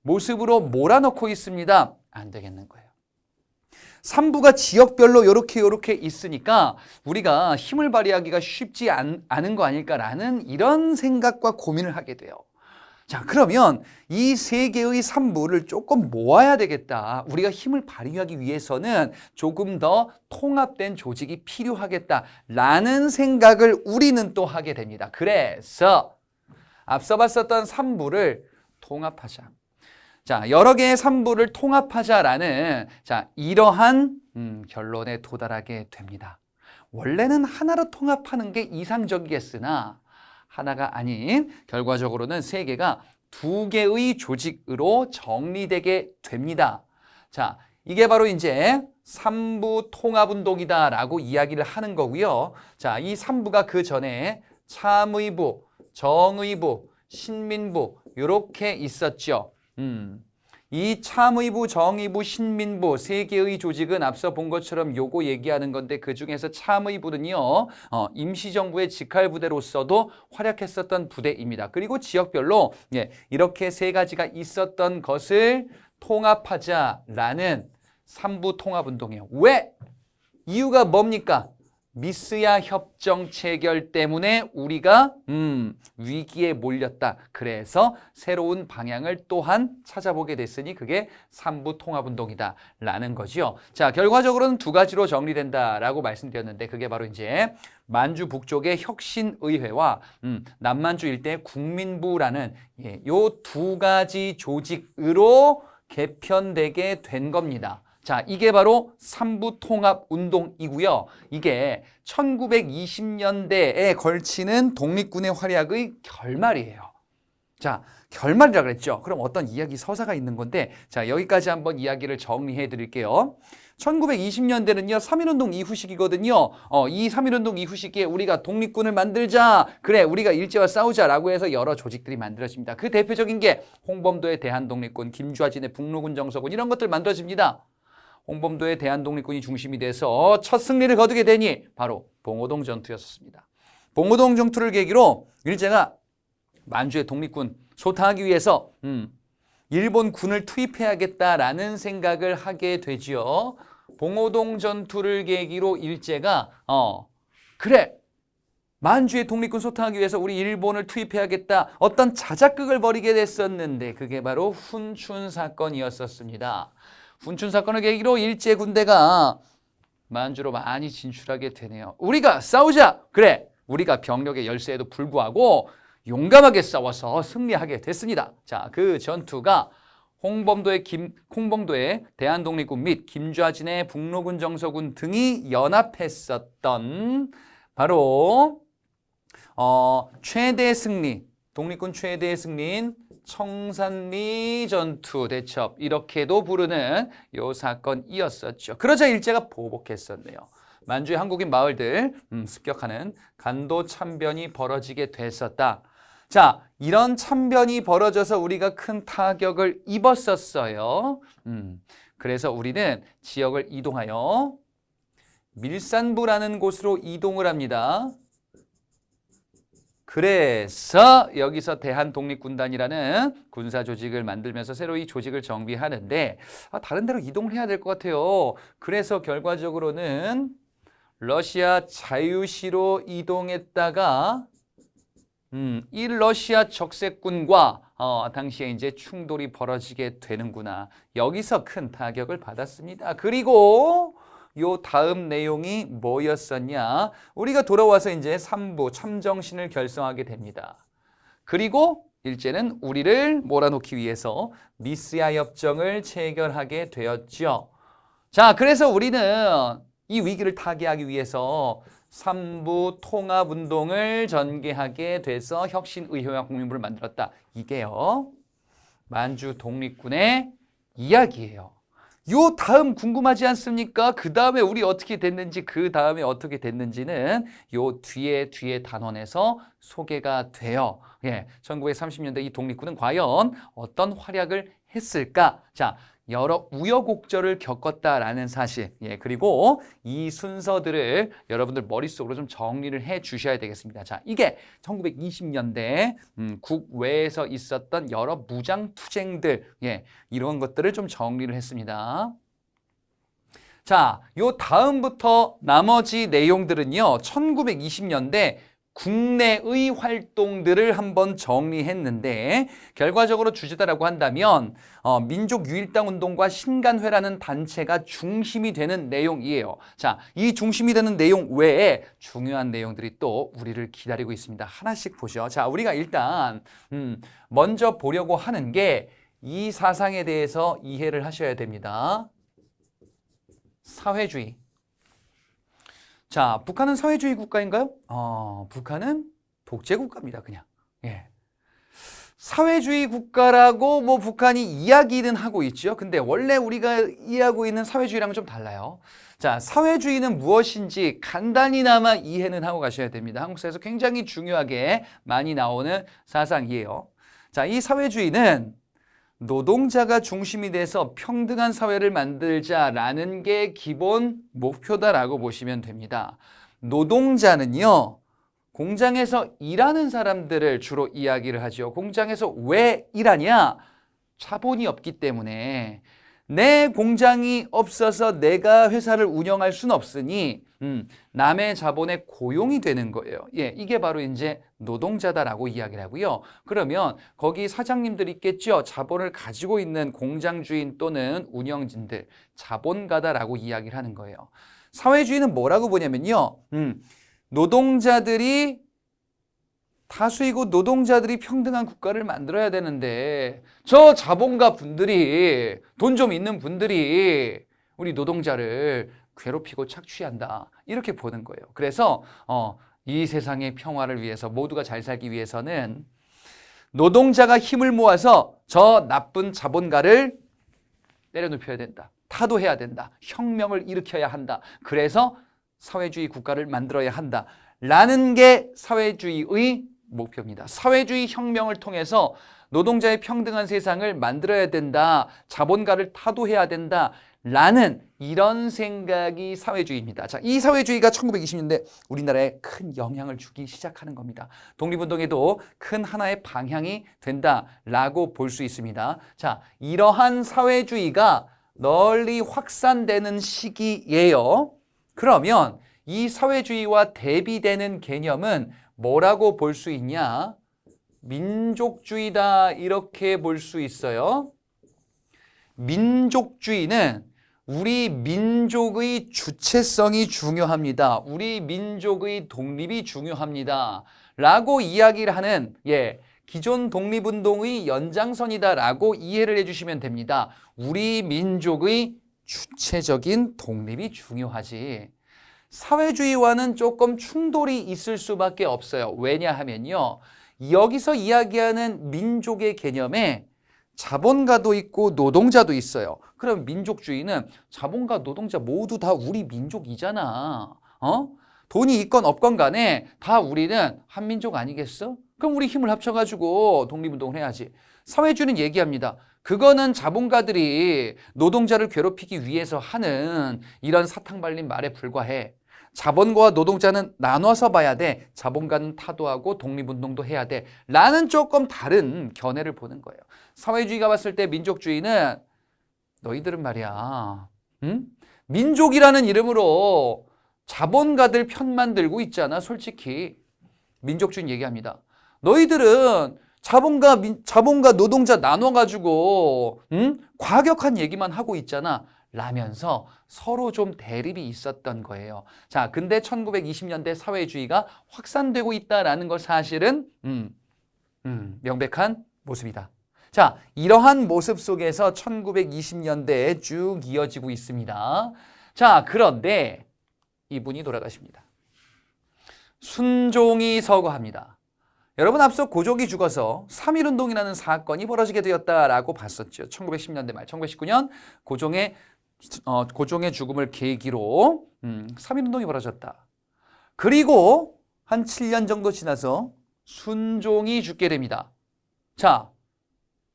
모습으로 몰아넣고 있습니다. 안 되겠는 거예요. 3부가 지역별로 요렇게 있으니까 우리가 힘을 발휘하기가 쉽지 않은 거 아닐까라는 이런 생각과 고민을 하게 돼요. 자, 그러면 이 세 개의 3부를 조금 모아야 되겠다. 우리가 힘을 발휘하기 위해서는 조금 더 통합된 조직이 필요하겠다라는 생각을 우리는 또 하게 됩니다. 그래서 앞서 봤었던 3부를 통합하자. 자, 여러 개의 3부를 통합하자라는 이러한 결론에 도달하게 됩니다. 원래는 하나로 통합하는 게 이상적이겠으나 하나가 아닌 결과적으로는 세 개가 두 개의 조직으로 정리되게 됩니다. 자, 이게 바로 이제 3부 통합운동이다라고 이야기를 하는 거고요. 자, 이 3부가 그 전에 참의부, 정의부, 신민부 이렇게 있었죠. 이 참의부, 정의부, 신민부 세 개의 조직은 앞서 본 것처럼 요거 얘기하는 건데 그 중에서 참의부는요 임시정부의 직할부대로서도 활약했었던 부대입니다. 그리고 지역별로 이렇게 세 가지가 있었던 것을 통합하자라는 3부 통합운동이에요. 왜? 이유가 뭡니까? 미스야 협정 체결 때문에 우리가 위기에 몰렸다. 그래서 새로운 방향을 또한 찾아보게 됐으니 그게 3부 통합운동이다 라는 거죠. 자, 결과적으로는 두 가지로 정리된다라고 말씀드렸는데 그게 바로 이제 만주 북쪽의 혁신의회와 남만주 일대의 국민부라는 요 두 가지 조직으로 개편되게 된 겁니다. 자, 이게 바로 3부 통합 운동이고요. 이게 1920년대에 걸치는 독립군의 활약의 결말이에요. 자, 결말이라 그랬죠. 그럼 어떤 이야기 서사가 있는 건데, 자, 여기까지 한번 이야기를 정리해 드릴게요. 1920년대는요, 3.1운동 이후 시기거든요. 이 3.1운동 이후 시기에 우리가 독립군을 만들자. 그래, 우리가 일제와 싸우자라고 해서 여러 조직들이 만들어집니다. 그 대표적인 게 홍범도의 대한독립군, 김주하진의 북로군 정서군 이런 것들 만들어집니다. 홍범도의 대한독립군이 중심이 돼서 첫 승리를 거두게 되니 바로 봉오동 전투였습니다. 봉오동 전투를 계기로 일제가 만주의 독립군 소탕하기 위해서 일본 군을 투입해야겠다라는 생각을 하게 되지요. 봉오동 전투를 계기로 일제가 그래 만주의 독립군 소탕하기 위해서 우리 일본을 투입해야겠다 어떤 자작극을 벌이게 됐었는데 그게 바로 훈춘 사건이었었습니다. 훈춘 사건을 계기로 일제 군대가 만주로 많이 진출하게 되네요. 우리가 싸우자. 그래, 우리가 병력의 열세에도 불구하고 용감하게 싸워서 승리하게 됐습니다. 자, 그 전투가 홍범도의 대한독립군 및 김좌진의 북로군 정서군 등이 연합했었던 바로 최대 승리, 독립군 최대의 승리인 청산리 전투 대첩 이렇게도 부르는 요 사건이었었죠. 그러자 일제가 보복했었네요. 만주의 한국인 마을들 습격하는 간도 참변이 벌어지게 됐었다. 자, 이런 참변이 벌어져서 우리가 큰 타격을 입었었어요. 그래서 우리는 지역을 이동하여 밀산부라는 곳으로 이동을 합니다. 그래서 여기서 대한독립군단이라는 군사조직을 만들면서 새로 이 조직을 정비하는데 다른 데로 이동을 해야 될 것 같아요. 그래서 결과적으로는 러시아 자유시로 이동했다가 이 러시아 적색군과 당시에 이제 충돌이 벌어지게 되는구나. 여기서 큰 타격을 받았습니다. 그리고 요 다음 내용이 뭐였었냐? 우리가 돌아와서 이제 3부 참정신을 결성하게 됩니다. 그리고 일제는 우리를 몰아놓기 위해서 미스야 협정을 체결하게 되었죠. 자, 그래서 우리는 이 위기를 타개하기 위해서 3부 통합운동을 전개하게 돼서 혁신의회와 국민부를 만들었다. 이게요, 만주 독립군의 이야기예요. 요 다음 궁금하지 않습니까? 그 다음에 우리 어떻게 됐는지, 그 다음에 어떻게 됐는지는 요 뒤에 단원에서 소개가 돼요. 예, 1930년대 이 독립군은 과연 어떤 활약을 했을까? 자, 여러 우여곡절을 겪었다라는 사실, 예, 그리고 이 순서들을 여러분들 머릿속으로 좀 정리를 해 주셔야 되겠습니다. 자, 이게 1920년대 국외에서 있었던 여러 무장투쟁들, 예, 이런 것들을 좀 정리를 했습니다. 자, 요 다음부터 나머지 내용들은요, 1920년대 국내의 활동들을 한번 정리했는데 결과적으로 주제다라고 한다면 민족유일당 운동과 신간회라는 단체가 중심이 되는 내용이에요. 자, 이 중심이 되는 내용 외에 중요한 내용들이 또 우리를 기다리고 있습니다. 하나씩 보죠. 자, 우리가 일단 먼저 보려고 하는 게 이 사상에 대해서 이해를 하셔야 됩니다. 사회주의. 자, 북한은 사회주의 국가인가요? 북한은 독재 국가입니다, 그냥. 예. 사회주의 국가라고 뭐 북한이 이야기는 하고 있죠. 근데 원래 우리가 이해하고 있는 사회주의랑은 좀 달라요. 자, 사회주의는 무엇인지 간단히나마 이해는 하고 가셔야 됩니다. 한국사에서 굉장히 중요하게 많이 나오는 사상이에요. 자, 이 사회주의는 노동자가 중심이 돼서 평등한 사회를 만들자라는 게 기본 목표다라고 보시면 됩니다. 노동자는요, 공장에서 일하는 사람들을 주로 이야기를 하죠. 공장에서 왜 일하냐? 자본이 없기 때문에. 내 공장이 없어서 내가 회사를 운영할 수는 없으니 남의 자본에 고용이 되는 거예요. 예, 이게 바로 이제 노동자다라고 이야기를 하고요. 그러면 거기 사장님들 있겠죠. 자본을 가지고 있는 공장 주인 또는 운영진들, 자본가다라고 이야기를 하는 거예요. 사회주의는 뭐라고 보냐면요. 노동자들이 다수이고 노동자들이 평등한 국가를 만들어야 되는데 저 자본가 분들이, 돈 좀 있는 분들이 우리 노동자를 괴롭히고 착취한다, 이렇게 보는 거예요. 그래서 이 세상의 평화를 위해서, 모두가 잘 살기 위해서는 노동자가 힘을 모아서 저 나쁜 자본가를 때려눕혀야 된다, 타도해야 된다, 혁명을 일으켜야 한다, 그래서 사회주의 국가를 만들어야 한다 라는 게 사회주의의 목표입니다. 사회주의 혁명을 통해서 노동자의 평등한 세상을 만들어야 된다, 자본가를 타도해야 된다 라는 이런 생각이 사회주의입니다. 자, 이 사회주의가 1920년대 우리나라에 큰 영향을 주기 시작하는 겁니다. 독립운동에도 큰 하나의 방향이 된다라고 볼 수 있습니다. 자, 이러한 사회주의가 널리 확산되는 시기예요. 그러면 이 사회주의와 대비되는 개념은 뭐라고 볼 수 있냐? 민족주의다, 이렇게 볼 수 있어요. 민족주의는 우리 민족의 주체성이 중요합니다. 우리 민족의 독립이 중요합니다 라고 이야기를 하는, 예, 기존 독립운동의 연장선이다라고 이해를 해주시면 됩니다. 우리 민족의 주체적인 독립이 중요하지. 사회주의와는 조금 충돌이 있을 수밖에 없어요. 왜냐하면요, 여기서 이야기하는 민족의 개념에 자본가도 있고 노동자도 있어요. 그럼 민족주의는 자본가, 노동자 모두 다 우리 민족이잖아. 돈이 있건 없건 간에 다 우리는 한민족 아니겠어? 그럼 우리 힘을 합쳐가지고 독립운동을 해야지. 사회주의는 얘기합니다. 그거는 자본가들이 노동자를 괴롭히기 위해서 하는 이런 사탕 발린 말에 불과해. 자본가와 노동자는 나눠서 봐야 돼. 자본가는 타도하고 독립운동도 해야 돼 라는 조금 다른 견해를 보는 거예요. 사회주의가 봤을 때 민족주의는, 너희들은 말이야, 민족이라는 이름으로 자본가들 편만 들고 있잖아. 솔직히 민족주의는 얘기합니다. 너희들은 자본가 노동자 나눠가지고 과격한 얘기만 하고 있잖아 라면서 서로 좀 대립이 있었던 거예요. 자, 근데 1920년대 사회주의가 확산되고 있다라는 것 사실은 명백한 모습이다. 자, 이러한 모습 속에서 1920년대에 쭉 이어지고 있습니다. 자, 그런데 이분이 돌아가십니다. 순종이 서거합니다. 여러분 앞서 고종이 죽어서 3.1운동이라는 사건이 벌어지게 되었다라고 봤었죠. 1910년대 말 1919년 고종의 죽음을 계기로 3.1운동이 벌어졌다. 그리고 한 7년 정도 지나서 순종이 죽게 됩니다. 자,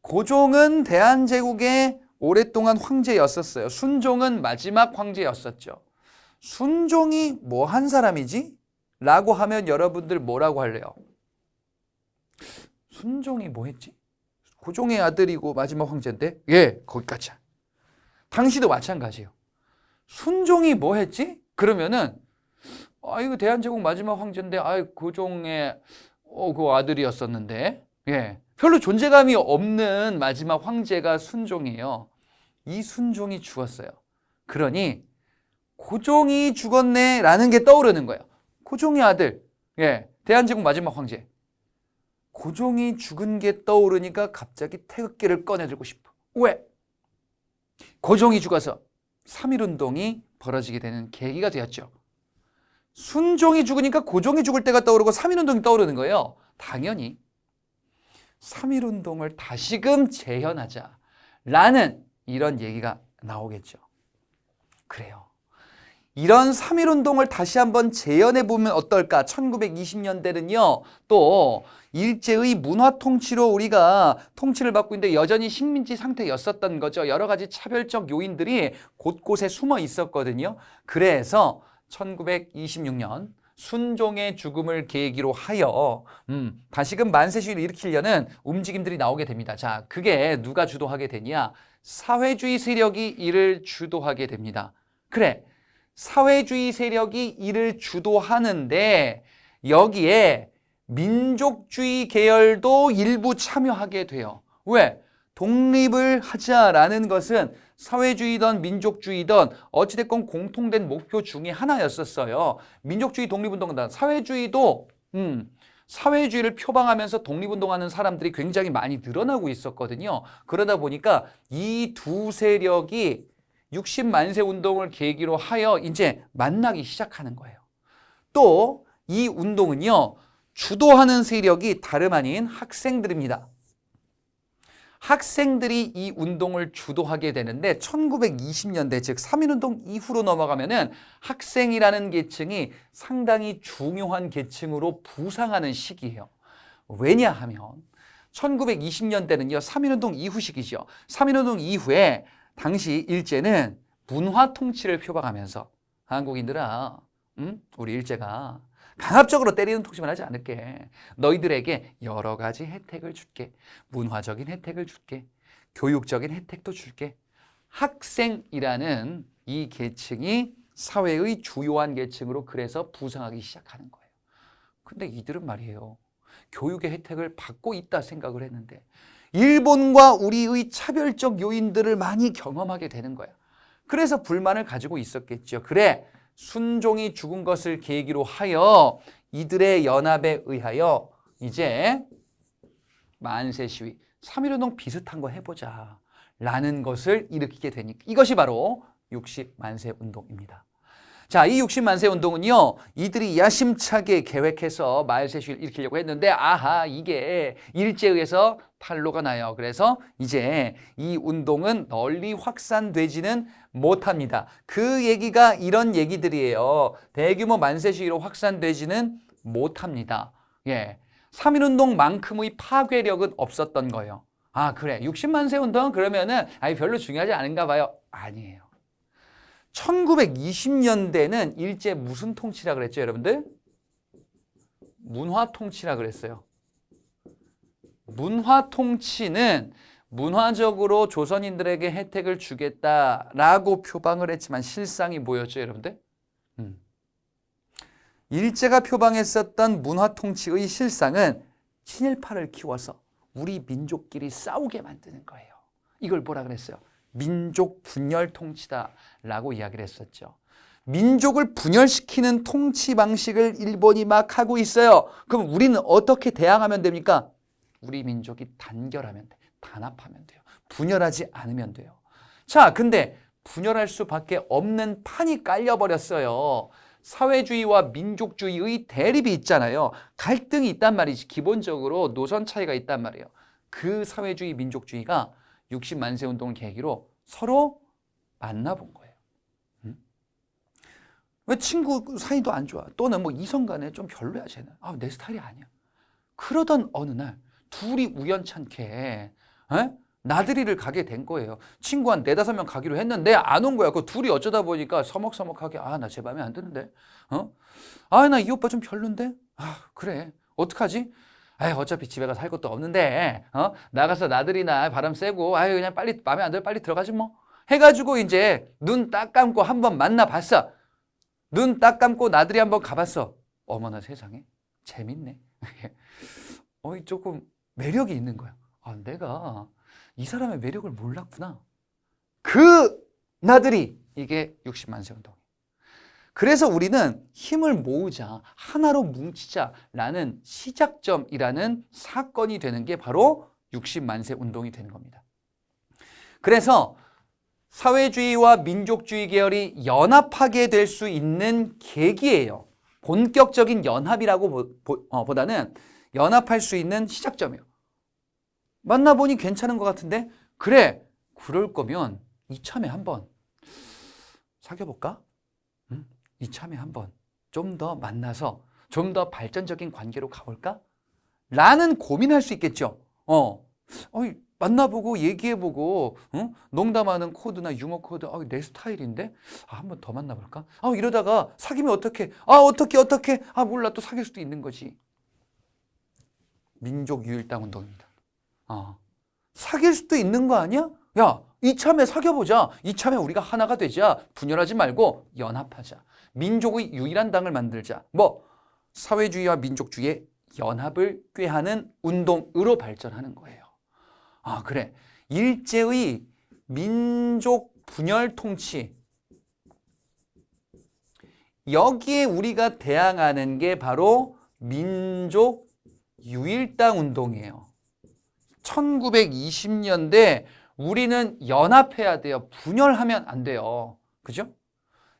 고종은 대한제국의 오랫동안 황제였었어요. 순종은 마지막 황제였었죠. 순종이 뭐 한 사람이지? 라고 하면 여러분들 뭐라고 할래요? 순종이 뭐 했지? 고종의 아들이고 마지막 황제인데? 예, 거기까지야. 당시도 마찬가지예요. 순종이 뭐 했지? 그러면은 이거 대한제국 마지막 황제인데 고종의 그 아들이었었는데 예, 별로 존재감이 없는 마지막 황제가 순종이에요. 이 순종이 죽었어요. 그러니 고종이 죽었네 라는 게 떠오르는 거예요. 고종의 아들, 예, 대한제국 마지막 황제. 고종이 죽은 게 떠오르니까 갑자기 태극기를 꺼내들고 싶어. 왜? 고종이 죽어서 3.1운동이 벌어지게 되는 계기가 되었죠. 순종이 죽으니까 고종이 죽을 때가 떠오르고 3.1운동이 떠오르는 거예요. 당연히 3.1운동을 다시금 재현하자라는 이런 얘기가 나오겠죠. 그래요. 이런 3.1운동을 다시 한번 재현해보면 어떨까? 1920년대는요, 또 일제의 문화 통치로 우리가 통치를 받고 있는데 여전히 식민지 상태였었던 거죠. 여러 가지 차별적 요인들이 곳곳에 숨어 있었거든요. 그래서 1926년 순종의 죽음을 계기로 하여 다시금 만세 시위를 일으키려는 움직임들이 나오게 됩니다. 자, 그게 누가 주도하게 되냐? 사회주의 세력이 이를 주도하게 됩니다. 그래, 사회주의 세력이 이를 주도하는데 여기에 민족주의 계열도 일부 참여하게 돼요. 왜? 독립을 하자라는 것은 사회주의든 민족주의든 어찌됐건 공통된 목표 중에 하나였었어요. 민족주의 독립운동단 사회주의도 사회주의를 표방하면서 독립운동하는 사람들이 굉장히 많이 늘어나고 있었거든요. 그러다 보니까 이 두 세력이 60만세 운동을 계기로 하여 이제 만나기 시작하는 거예요. 또 이 운동은요, 주도하는 세력이 다름 아닌 학생들입니다. 학생들이 이 운동을 주도하게 되는데 1920년대 즉 3.1운동 이후로 넘어가면은 학생이라는 계층이 상당히 중요한 계층으로 부상하는 시기예요. 왜냐하면 1920년대는요 3.1운동 이후 시기죠. 3.1운동 이후에 당시 일제는 문화 통치를 표방하면서 한국인들아, 우리 일제가 강압적으로 때리는 통치만 하지 않을게. 너희들에게 여러 가지 혜택을 줄게. 문화적인 혜택을 줄게. 교육적인 혜택도 줄게. 학생이라는 이 계층이 사회의 주요한 계층으로 그래서 부상하기 시작하는 거예요. 근데 이들은 말이에요. 교육의 혜택을 받고 있다 생각을 했는데 일본과 우리의 차별적 요인들을 많이 경험하게 되는 거야. 그래서 불만을 가지고 있었겠죠. 그래, 순종이 죽은 것을 계기로 하여 이들의 연합에 의하여 이제 만세 시위, 3.1운동 비슷한 거 해보자 라는 것을 일으키게 되니까 이것이 바로 60만세 운동입니다. 자, 이 60만세 운동은요, 이들이 야심차게 계획해서 만세 시위를 일으키려고 했는데 이게 일제에 의해서 탄로가 나요. 그래서 이제 이 운동은 널리 확산되지는 못합니다. 그 얘기가 이런 얘기들이에요. 대규모 만세 시위로 확산되지는 못합니다. 예, 3.1운동만큼의 파괴력은 없었던 거예요. 그래, 60만세 운동은 그러면은 별로 중요하지 않은가 봐요. 아니에요. 1920년대는 일제 무슨 통치라 그랬죠, 여러분들? 문화 통치라 그랬어요. 문화 통치는 문화적으로 조선인들에게 혜택을 주겠다라고 표방을 했지만 실상이 뭐였죠, 여러분들? 일제가 표방했었던 문화 통치의 실상은 친일파를 키워서 우리 민족끼리 싸우게 만드는 거예요. 이걸 뭐라 그랬어요? 민족 분열 통치다라고 이야기를 했었죠. 민족을 분열시키는 통치 방식을 일본이 막 하고 있어요. 그럼 우리는 어떻게 대항하면 됩니까? 우리 민족이 단결하면 돼. 단합하면 돼요. 분열하지 않으면 돼요. 자, 근데 분열할 수밖에 없는 판이 깔려버렸어요. 사회주의와 민족주의의 대립이 있잖아요. 갈등이 있단 말이지. 기본적으로 노선 차이가 있단 말이에요. 그 사회주의, 민족주의가 60만세 운동을 계기로 서로 만나본 거예요. 왜 친구 사이도 안 좋아? 또는 뭐 이성 간에 좀 별로야, 쟤는. 아, 내 스타일이 아니야. 그러던 어느 날 둘이 우연찮게 나들이를 가게 된 거예요. 친구 한 4-5명 가기로 했는데 안 온 거야. 그 둘이 어쩌다 보니까 서먹서먹하게 나 제 맘에 안 드는데. 나 이 오빠 좀 별론데. 그래. 어떡하지? 어차피 집에 가서 할 것도 없는데 나가서 나들이나 바람 쐬고 그냥 빨리 맘에 안 들어 빨리 들어가지 뭐. 해가지고 이제 눈 딱 감고 한번 만나봤어. 눈 딱 감고 나들이 한번 가봤어. 어머나 세상에 재밌네. 조금 매력이 있는 거야. 내가 이 사람의 매력을 몰랐구나. 그 나들이 이게 60만세 운동. 그래서 우리는 힘을 모으자, 하나로 뭉치자라는 시작점이라는 사건이 되는 게 바로 60만세 운동이 되는 겁니다. 그래서 사회주의와 민족주의 계열이 연합하게 될 수 있는 계기예요. 본격적인 연합이라고 보다는 연합할 수 있는 시작점이에요. 만나보니 괜찮은 것 같은데 그래, 그럴 거면 이참에 한번 사귀어볼까? 이참에 한번 좀 더 만나서 좀 더 발전적인 관계로 가볼까? 라는 고민할 수 있겠죠. 만나보고 얘기해보고 농담하는 코드나 유머 코드 내 스타일인데 한번 더 만나볼까? 이러다가 사귀면 어떡해? 어떻게? 몰라, 또 사귈 수도 있는 거지. 민족유일당 운동입니다. 사귈 수도 있는 거 아니야? 야, 이참에 사귀어보자. 이참에 우리가 하나가 되자. 분열하지 말고 연합하자. 민족의 유일한 당을 만들자. 사회주의와 민족주의의 연합을 꾀하는 운동으로 발전하는 거예요. 그래. 일제의 민족 분열 통치. 여기에 우리가 대항하는 게 바로 민족 유일당 운동이에요. 1920년대 우리는 연합해야 돼요. 분열하면 안 돼요. 그죠?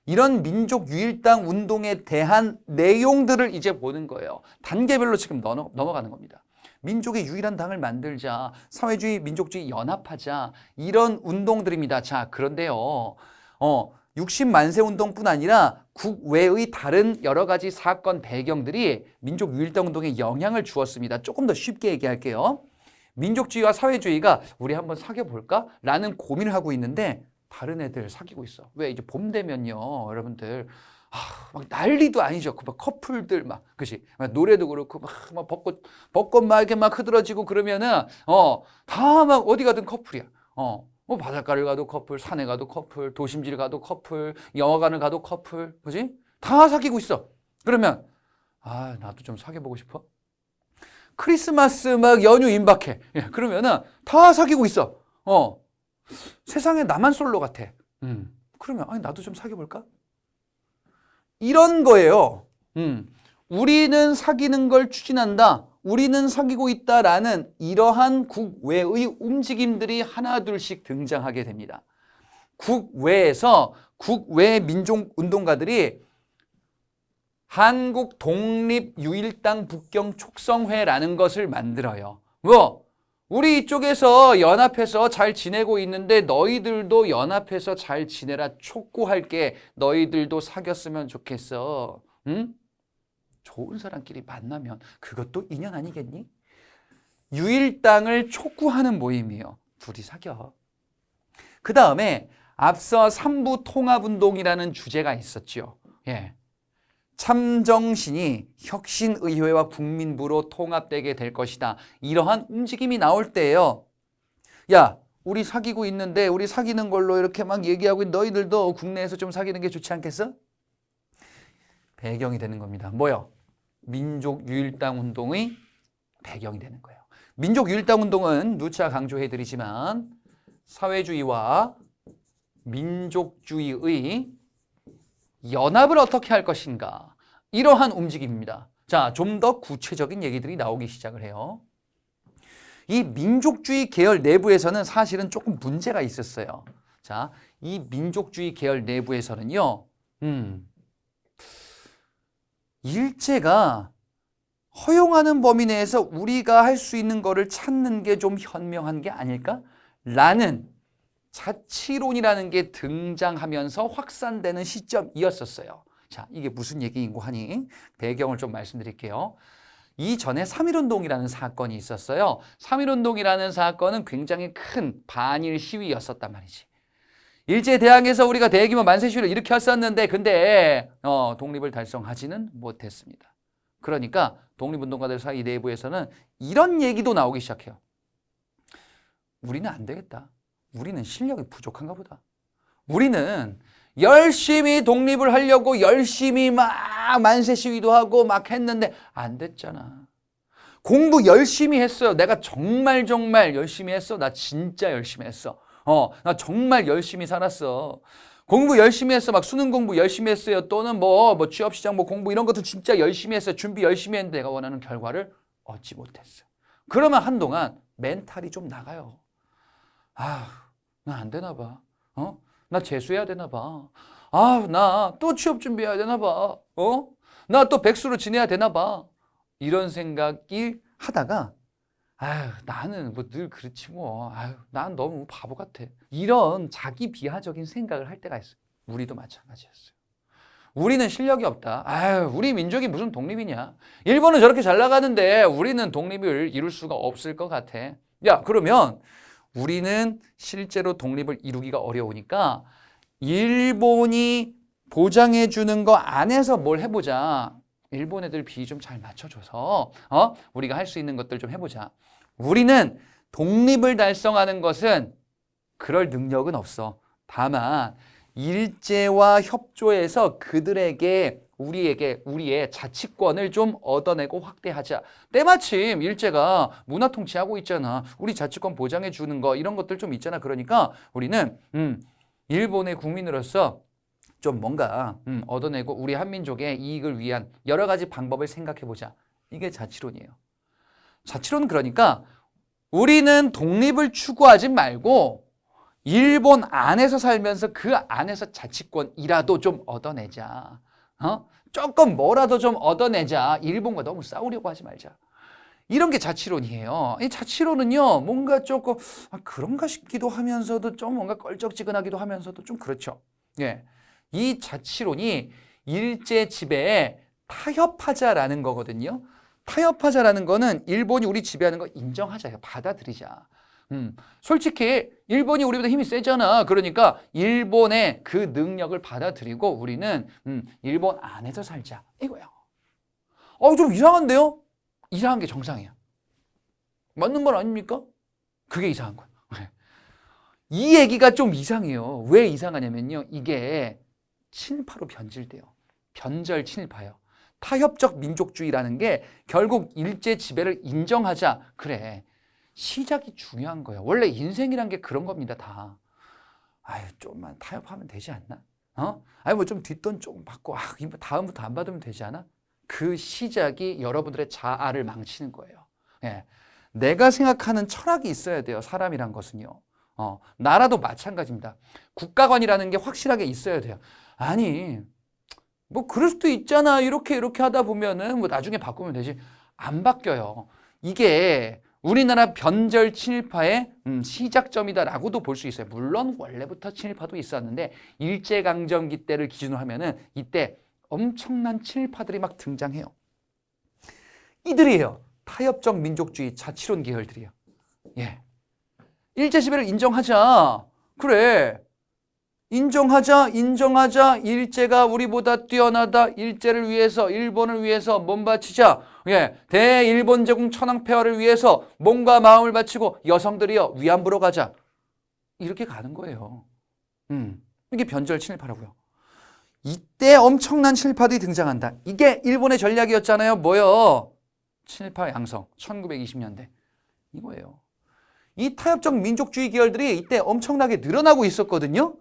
이런 민족 유일당 운동에 대한 내용들을 이제 보는 거예요. 단계별로 지금 넘어가는 겁니다. 민족의 유일한 당을 만들자, 사회주의, 민족주의 연합하자, 이런 운동들입니다. 자, 그런데요, 60만세 운동뿐 아니라 국외의 다른 여러 가지 사건 배경들이 민족 유일당 운동에 영향을 주었습니다. 조금 더 쉽게 얘기할게요. 민족주의와 사회주의가 우리 한번 사귀어 볼까? 라는 고민을 하고 있는데 다른 애들 사귀고 있어. 왜? 이제 봄 되면요, 여러분들 막 난리도 아니죠. 막 커플들 그치? 노래도 그렇고 막 벚꽃 막 이렇게 막 흐드러지고 그러면은 다 막 어디 가든 커플이야. 바닷가를 가도 커플, 산에 가도 커플, 도심지를 가도 커플, 영화관을 가도 커플, 그지? 다 사귀고 있어. 그러면 나도 좀 사귀어보고 싶어. 크리스마스 막 연휴 임박해. 그러면은 다 사귀고 있어. 세상에 나만 솔로 같아. 그러면 나도 좀 사귀어볼까? 이런 거예요. 우리는 사귀는 걸 추진한다. 우리는 사귀고 있다라는 이러한 국외의 움직임들이 하나둘씩 등장하게 됩니다. 국외에서 국외 민족운동가들이 한국 독립유일당 북경 촉성회라는 것을 만들어요. 우리 이쪽에서 연합해서 잘 지내고 있는데 너희들도 연합해서 잘 지내라 촉구할게. 너희들도 사귀었으면 좋겠어. 응? 좋은 사람끼리 만나면 그것도 인연 아니겠니? 유일당을 촉구하는 모임이에요. 둘이 사겨. 그 다음에 앞서 3부 통합운동이라는 주제가 있었죠. 참정신이 혁신의회와 국민부로 통합되게 될 것이다. 이러한 움직임이 나올 때예요. 야, 우리 사귀고 있는데 우리 사귀는 걸로 이렇게 막 얘기하고 너희들도 국내에서 좀 사귀는 게 좋지 않겠어? 배경이 되는 겁니다. 뭐요? 민족유일당 운동의 배경이 되는 거예요. 민족유일당 운동은 누차 강조해드리지만 사회주의와 민족주의의 연합을 어떻게 할 것인가, 이러한 움직임입니다. 자, 좀 더 구체적인 얘기들이 나오기 시작을 해요. 이 민족주의 계열 내부에서는 사실은 조금 문제가 있었어요. 자, 이 민족주의 계열 내부에서는요, 일제가 허용하는 범위 내에서 우리가 할 수 있는 거를 찾는 게 좀 현명한 게 아닐까? 라는 자치론이라는 게 등장하면서 확산되는 시점이었었어요. 자, 이게 무슨 얘기인고 하니 배경을 좀 말씀드릴게요. 이전에 3.1운동이라는 사건이 있었어요. 3.1운동이라는 사건은 굉장히 큰 반일 시위였었단 말이지. 일제대항해서 우리가 대규모 만세 시위를 일으켰었는데 근데 독립을 달성하지는 못했습니다. 그러니까 독립운동가들 사이 내부에서는 이런 얘기도 나오기 시작해요. 우리는 안 되겠다. 우리는 실력이 부족한가 보다. 우리는 열심히 독립을 하려고 열심히 막 만세 시위도 하고 막 했는데 안 됐잖아. 공부 열심히 했어요. 내가 정말 열심히 했어. 나 진짜 열심히 했어. 나 정말 열심히 살았어. 공부 열심히 했어. 막 수능 공부 열심히 했어요. 또는 뭐 취업시장 공부 이런 것도 진짜 열심히 했어요. 준비 열심히 했는데 내가 원하는 결과를 얻지 못했어. 그러면 한동안 멘탈이 좀 나가요. 나 안 되나 봐. 나 재수해야 되나 봐. 나 또 취업 준비해야 되나 봐. 나 또 백수로 지내야 되나 봐. 이런 생각이 하다가 나는 뭐 늘 그렇지 뭐. 난 너무 바보 같아. 이런 자기 비하적인 생각을 할 때가 있어요. 우리도 마찬가지였어요. 우리는 실력이 없다. 우리 민족이 무슨 독립이냐. 일본은 저렇게 잘 나가는데 우리는 독립을 이룰 수가 없을 것 같아. 야, 그러면 우리는 실제로 독립을 이루기가 어려우니까 일본이 보장해 주는 거 안에서 뭘 해보자. 일본 애들 비위 좀 잘 맞춰줘서 우리가 할 수 있는 것들 좀 해보자. 우리는 독립을 달성하는 것은 그럴 능력은 없어. 다만 일제와 협조해서 그들에게 우리의 자치권을 좀 얻어내고 확대하자. 때마침 일제가 문화 통치하고 있잖아. 우리 자치권 보장해 주는 거 이런 것들 좀 있잖아. 그러니까 우리는 일본의 국민으로서 좀 뭔가 얻어내고 우리 한민족의 이익을 위한 여러 가지 방법을 생각해 보자. 이게 자치론이에요. 자치론은 그러니까 우리는 독립을 추구하지 말고 일본 안에서 살면서 그 안에서 자치권이라도 좀 얻어내자. 조금 뭐라도 좀 얻어내자. 일본과 너무 싸우려고 하지 말자. 이런 게 자치론이에요. 이 자치론은요, 뭔가 조금 그런가 싶기도 하면서도 좀 뭔가 껄쩍지근하기도 하면서도 좀 그렇죠. 예. 이 자치론이 일제 지배에 타협하자라는 거거든요. 타협하자라는 거는 일본이 우리 지배하는 거 인정하자, 받아들이자. 솔직히 일본이 우리보다 힘이 세잖아. 그러니까 일본의 그 능력을 받아들이고 우리는 일본 안에서 살자. 이거야. 좀 이상한데요? 이상한 게 정상이야. 맞는 말 아닙니까? 그게 이상한 거야. 이 얘기가 좀 이상해요. 왜 이상하냐면요. 이게 친일파로 변질돼요. 변절 친일파예요. 타협적 민족주의라는 게 결국 일제 지배를 인정하자. 그래. 시작이 중요한 거예요. 원래 인생이란 게 그런 겁니다, 다. 좀만 타협하면 되지 않나? 뭐 좀 뒷돈 조금 받고, 다음부터 안 받으면 되지 않아? 그 시작이 여러분들의 자아를 망치는 거예요. 예. 내가 생각하는 철학이 있어야 돼요, 사람이란 것은요. 나라도 마찬가지입니다. 국가관이라는 게 확실하게 있어야 돼요. 아니, 뭐 그럴 수도 있잖아. 이렇게 하다 보면은 뭐 나중에 바꾸면 되지. 안 바뀌어요. 이게 우리나라 변절 친일파의 시작점이다라고도 볼 수 있어요. 물론 원래부터 친일파도 있었는데 일제강점기 때를 기준으로 하면은 이때 엄청난 친일파들이 막 등장해요. 이들이에요. 타협적 민족주의 자치론 계열들이에요. 예. 일제 지배를 인정하자. 그래. 인정하자. 일제가 우리보다 뛰어나다. 일제를 위해서, 일본을 위해서 몸 바치자. 예, 대일본 제국 천황폐하를 위해서 몸과 마음을 바치고 여성들이여 위안부로 가자. 이렇게 가는 거예요. 이게 변절 친일파라고요. 이때 엄청난 친일파들이 등장한다. 이게 일본의 전략이었잖아요. 뭐요? 친일파 양성. 1920년대. 이거예요. 이 타협적 민족주의 계열들이 이때 엄청나게 늘어나고 있었거든요.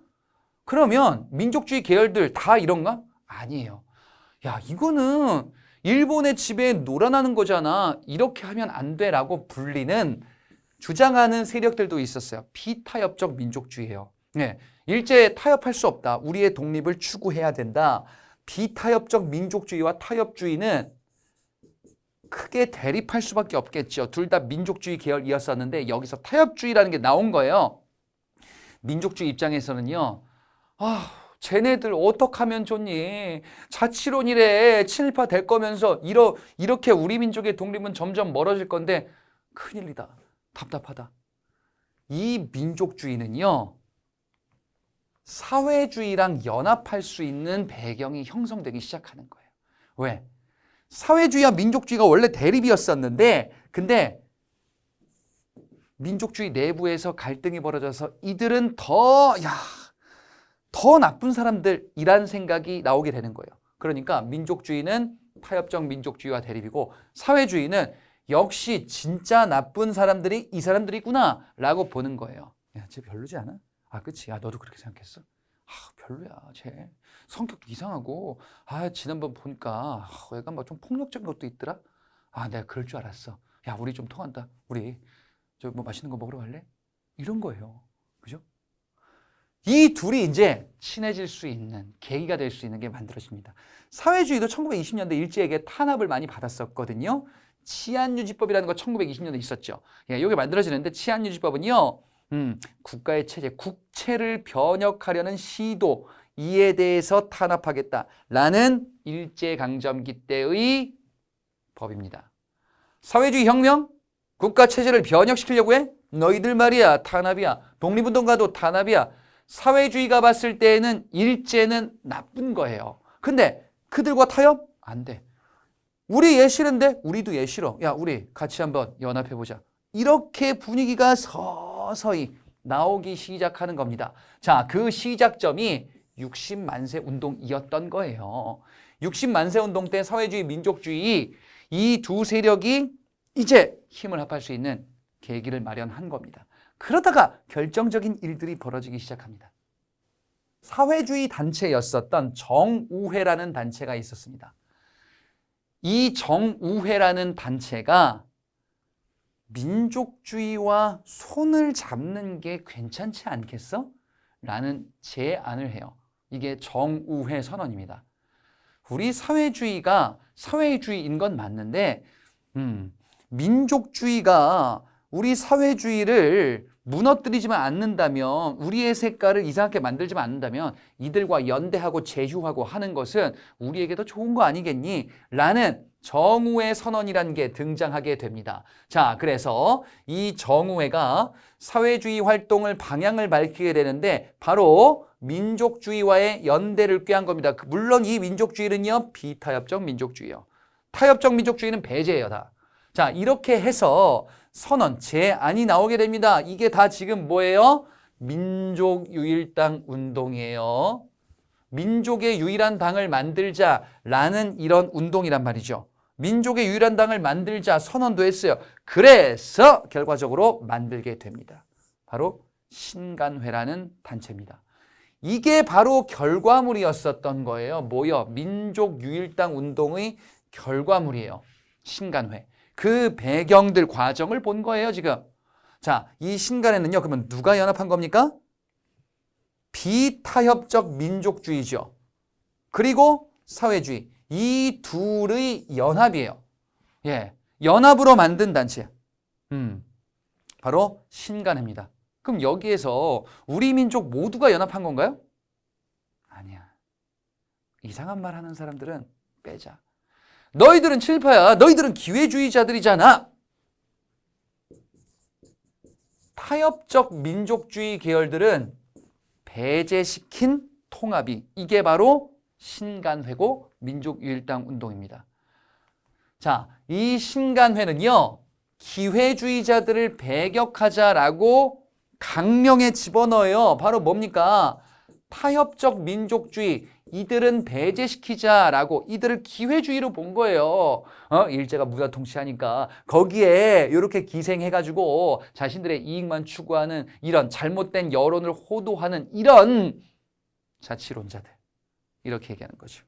그러면 민족주의 계열들 다 이런가? 아니에요. 야, 이거는 일본의 지배에 놀아나는 거잖아. 이렇게 하면 안 돼라고 불리는 주장하는 세력들도 있었어요. 비타협적 민족주의예요. 네, 일제에 타협할 수 없다. 우리의 독립을 추구해야 된다. 비타협적 민족주의와 타협주의는 크게 대립할 수밖에 없겠죠. 둘 다 민족주의 계열이었었는데 여기서 타협주의라는 게 나온 거예요. 민족주의 입장에서는요. 쟤네들 어떡하면 좋니? 자치론이래. 친일파 될 거면서 이렇게 우리 민족의 독립은 점점 멀어질 건데 큰일이다. 답답하다. 이 민족주의는요. 사회주의랑 연합할 수 있는 배경이 형성되기 시작하는 거예요. 왜? 사회주의와 민족주의가 원래 대립이었었는데 근데 민족주의 내부에서 갈등이 벌어져서 이들은 더 나쁜 사람들이란 생각이 나오게 되는 거예요. 그러니까 민족주의는 타협적 민족주의와 대립이고 사회주의는 역시 진짜 나쁜 사람들이 이 사람들이구나 라고 보는 거예요. 야, 쟤 별로지 않아? 그치? 너도 그렇게 생각했어? 별로야. 쟤 성격도 이상하고 지난번 보니까 약간 막 좀 폭력적인 것도 있더라. 내가 그럴 줄 알았어. 야, 우리 좀 통한다. 우리 저 뭐 맛있는 거 먹으러 갈래? 이런 거예요. 그죠? 이 둘이 이제 친해질 수 있는 계기가 될 수 있는 게 만들어집니다. 사회주의도 1920년대 일제에게 탄압을 많이 받았었거든요. 치안유지법이라는 거 1920년대 있었죠. 이게 만들어지는데 치안유지법은요. 국가의 체제, 국채를 변혁하려는 시도 이에 대해서 탄압하겠다라는 일제강점기 때의 법입니다. 사회주의 혁명? 국가 체제를 변혁시키려고 해? 너희들 말이야 탄압이야. 독립운동가도 탄압이야. 사회주의가 봤을 때에는 일제는 나쁜 거예요. 근데 그들과 타협? 안 돼. 우리 얘 싫은데 우리도 얘 싫어. 야, 우리 같이 한번 연합해보자. 이렇게 분위기가 서서히 나오기 시작하는 겁니다. 자, 그 시작점이 60만세 운동이었던 거예요. 60만세 운동 때 사회주의, 민족주의 이 두 세력이 이제 힘을 합할 수 있는 계기를 마련한 겁니다. 그러다가 결정적인 일들이 벌어지기 시작합니다. 사회주의 단체였었던 정우회라는 단체가 있었습니다. 이 정우회라는 단체가 민족주의와 손을 잡는 게 괜찮지 않겠어? 라는 제안을 해요. 이게 정우회 선언입니다. 우리 사회주의가 사회주의인 건 맞는데 민족주의가 우리 사회주의를 무너뜨리지만 않는다면 우리의 색깔을 이상하게 만들지만 않는다면 이들과 연대하고 제휴하고 하는 것은 우리에게도 좋은 거 아니겠니? 라는 정우회 선언이라는 게 등장하게 됩니다. 자, 그래서 이 정우회가 사회주의 활동을 방향을 밝히게 되는데 바로 민족주의와의 연대를 꾀한 겁니다. 물론 이 민족주의는요 비타협적 민족주의요. 타협적 민족주의는 배제예요 다. 자, 이렇게 해서 선언, 제안이 나오게 됩니다. 이게 다 지금 뭐예요? 민족유일당 운동이에요. 민족의 유일한 당을 만들자라는 이런 운동이란 말이죠. 민족의 유일한 당을 만들자 선언도 했어요. 그래서 결과적으로 만들게 됩니다. 바로 신간회라는 단체입니다. 이게 바로 결과물이었었던 거예요. 뭐요? 민족유일당 운동의 결과물이에요. 신간회. 그 배경들 과정을 본 거예요, 지금. 자, 이 신간회는요, 그러면 누가 연합한 겁니까? 비타협적 민족주의죠. 그리고 사회주의. 이 둘의 연합이에요. 예. 연합으로 만든 단체. 바로 신간회입니다. 그럼 여기에서 우리 민족 모두가 연합한 건가요? 아니야. 이상한 말 하는 사람들은 빼자. 너희들은 친일파야. 너희들은 기회주의자들이잖아. 타협적 민족주의 계열들은 배제시킨 통합이 이게 바로 신간회고 민족유일당 운동입니다. 자, 이 신간회는요. 기회주의자들을 배격하자라고 강령에 집어넣어요. 바로 뭡니까? 타협적 민족주의, 이들은 배제시키자라고 이들을 기회주의로 본 거예요. 일제가 무자 통치하니까 거기에 이렇게 기생해가지고 자신들의 이익만 추구하는 이런 잘못된 여론을 호도하는 이런 자치론자들. 이렇게 얘기하는 거죠.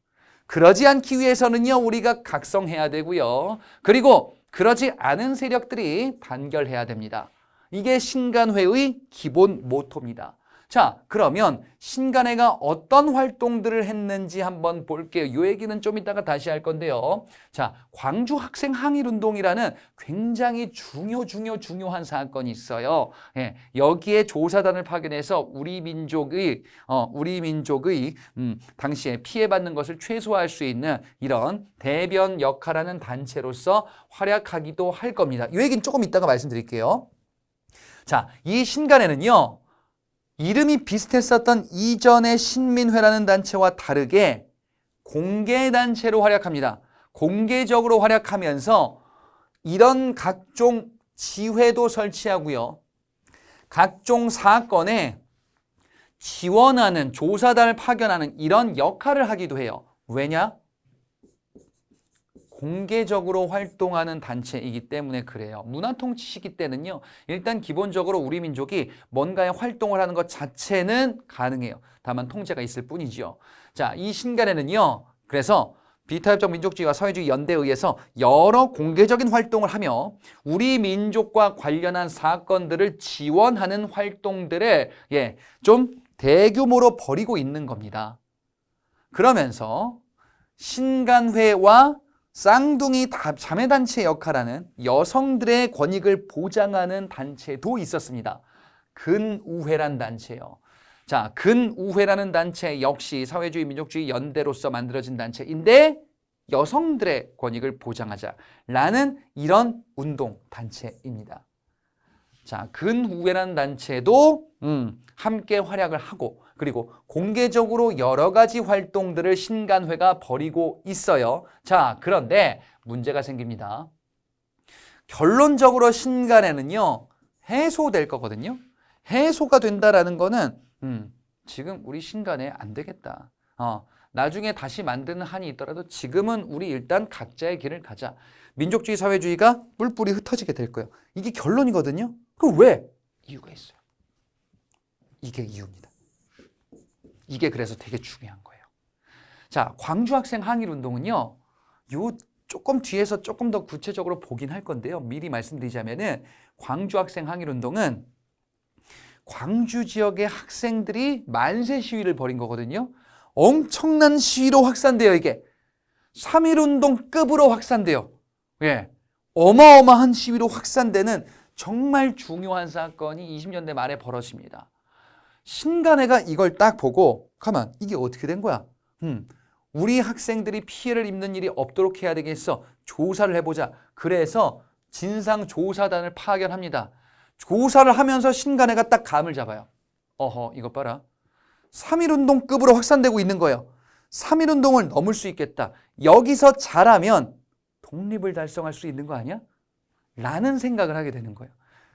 그러지 않기 위해서는요, 우리가 각성해야 되고요. 그리고 그러지 않은 세력들이 단결해야 됩니다. 이게 신간회의 기본 모토입니다. 자, 그러면 신간회가 어떤 활동들을 했는지 한번 볼게요. 이 얘기는 좀 이따가 다시 할 건데요. 자, 광주 학생 항일운동이라는 굉장히 중요한 사건이 있어요. 예, 여기에 조사단을 파견해서 우리 민족의 당시에 피해받는 것을 최소화할 수 있는 이런 대변 역할하는 단체로서 활약하기도 할 겁니다. 이 얘기는 조금 이따가 말씀드릴게요. 자, 이 신간회는요. 이름이 비슷했었던 이전의 신민회라는 단체와 다르게 공개단체로 활약합니다. 공개적으로 활약하면서 이런 각종 지회도 설치하고요. 각종 사건에 지원하는 조사단을 파견하는 이런 역할을 하기도 해요. 왜냐? 공개적으로 활동하는 단체이기 때문에 그래요. 문화통치 시기 때는요. 일단 기본적으로 우리 민족이 뭔가의 활동을 하는 것 자체는 가능해요. 다만 통제가 있을 뿐이죠. 자, 이 신간회는요. 그래서 비타협적 민족주의와 사회주의 연대에 의해서 여러 공개적인 활동을 하며 우리 민족과 관련한 사건들을 지원하는 활동들을 좀 대규모로 벌이고 있는 겁니다. 그러면서 신간회와 쌍둥이 자매단체 역할하는 여성들의 권익을 보장하는 단체도 있었습니다. 근우회란 단체요. 자, 근우회라는 단체 역시 사회주의 민족주의 연대로서 만들어진 단체인데 여성들의 권익을 보장하자라는 이런 운동 단체입니다. 자, 근우회라는 단체도 함께 활약을 하고 그리고 공개적으로 여러 가지 활동들을 신간회가 벌이고 있어요. 자, 그런데 문제가 생깁니다. 결론적으로 신간회는요. 해소될 거거든요. 해소가 된다라는 거는 지금 우리 신간회 안 되겠다. 나중에 다시 만드는 한이 있더라도 지금은 우리 일단 각자의 길을 가자. 민족주의, 사회주의가 뿔뿔이 흩어지게 될 거예요. 이게 결론이거든요. 그럼 왜? 이유가 있어요. 이게 이유입니다. 이게 그래서 되게 중요한 거예요. 자, 광주 학생 항일운동은요. 요 조금 뒤에서 조금 더 구체적으로 보긴 할 건데요. 미리 말씀드리자면은 광주 학생 항일운동은 광주 지역의 학생들이 만세 시위를 벌인 거거든요. 엄청난 시위로 확산돼요, 이게. 3.1운동급으로 확산돼요. 예. 어마어마한 시위로 확산되는 정말 중요한 사건이 20년대 말에 벌어집니다. 신간회가 이걸 딱 보고 가만 이게 어떻게 된 거야? 우리 학생들이 피해를 입는 일이 없도록 해야 되겠어. 조사를 해보자. 그래서 진상조사단을 파견합니다. 조사를 하면서 신간회가 딱 감을 잡아요. 어허, 이것 봐라. 3.1운동급으로 확산되고 있는 거예요. 3.1운동을 넘을 수 있겠다. 여기서 잘하면 독립을 달성할 수 있는 거 아니야? 라는 생각을 하게 되는 거예요.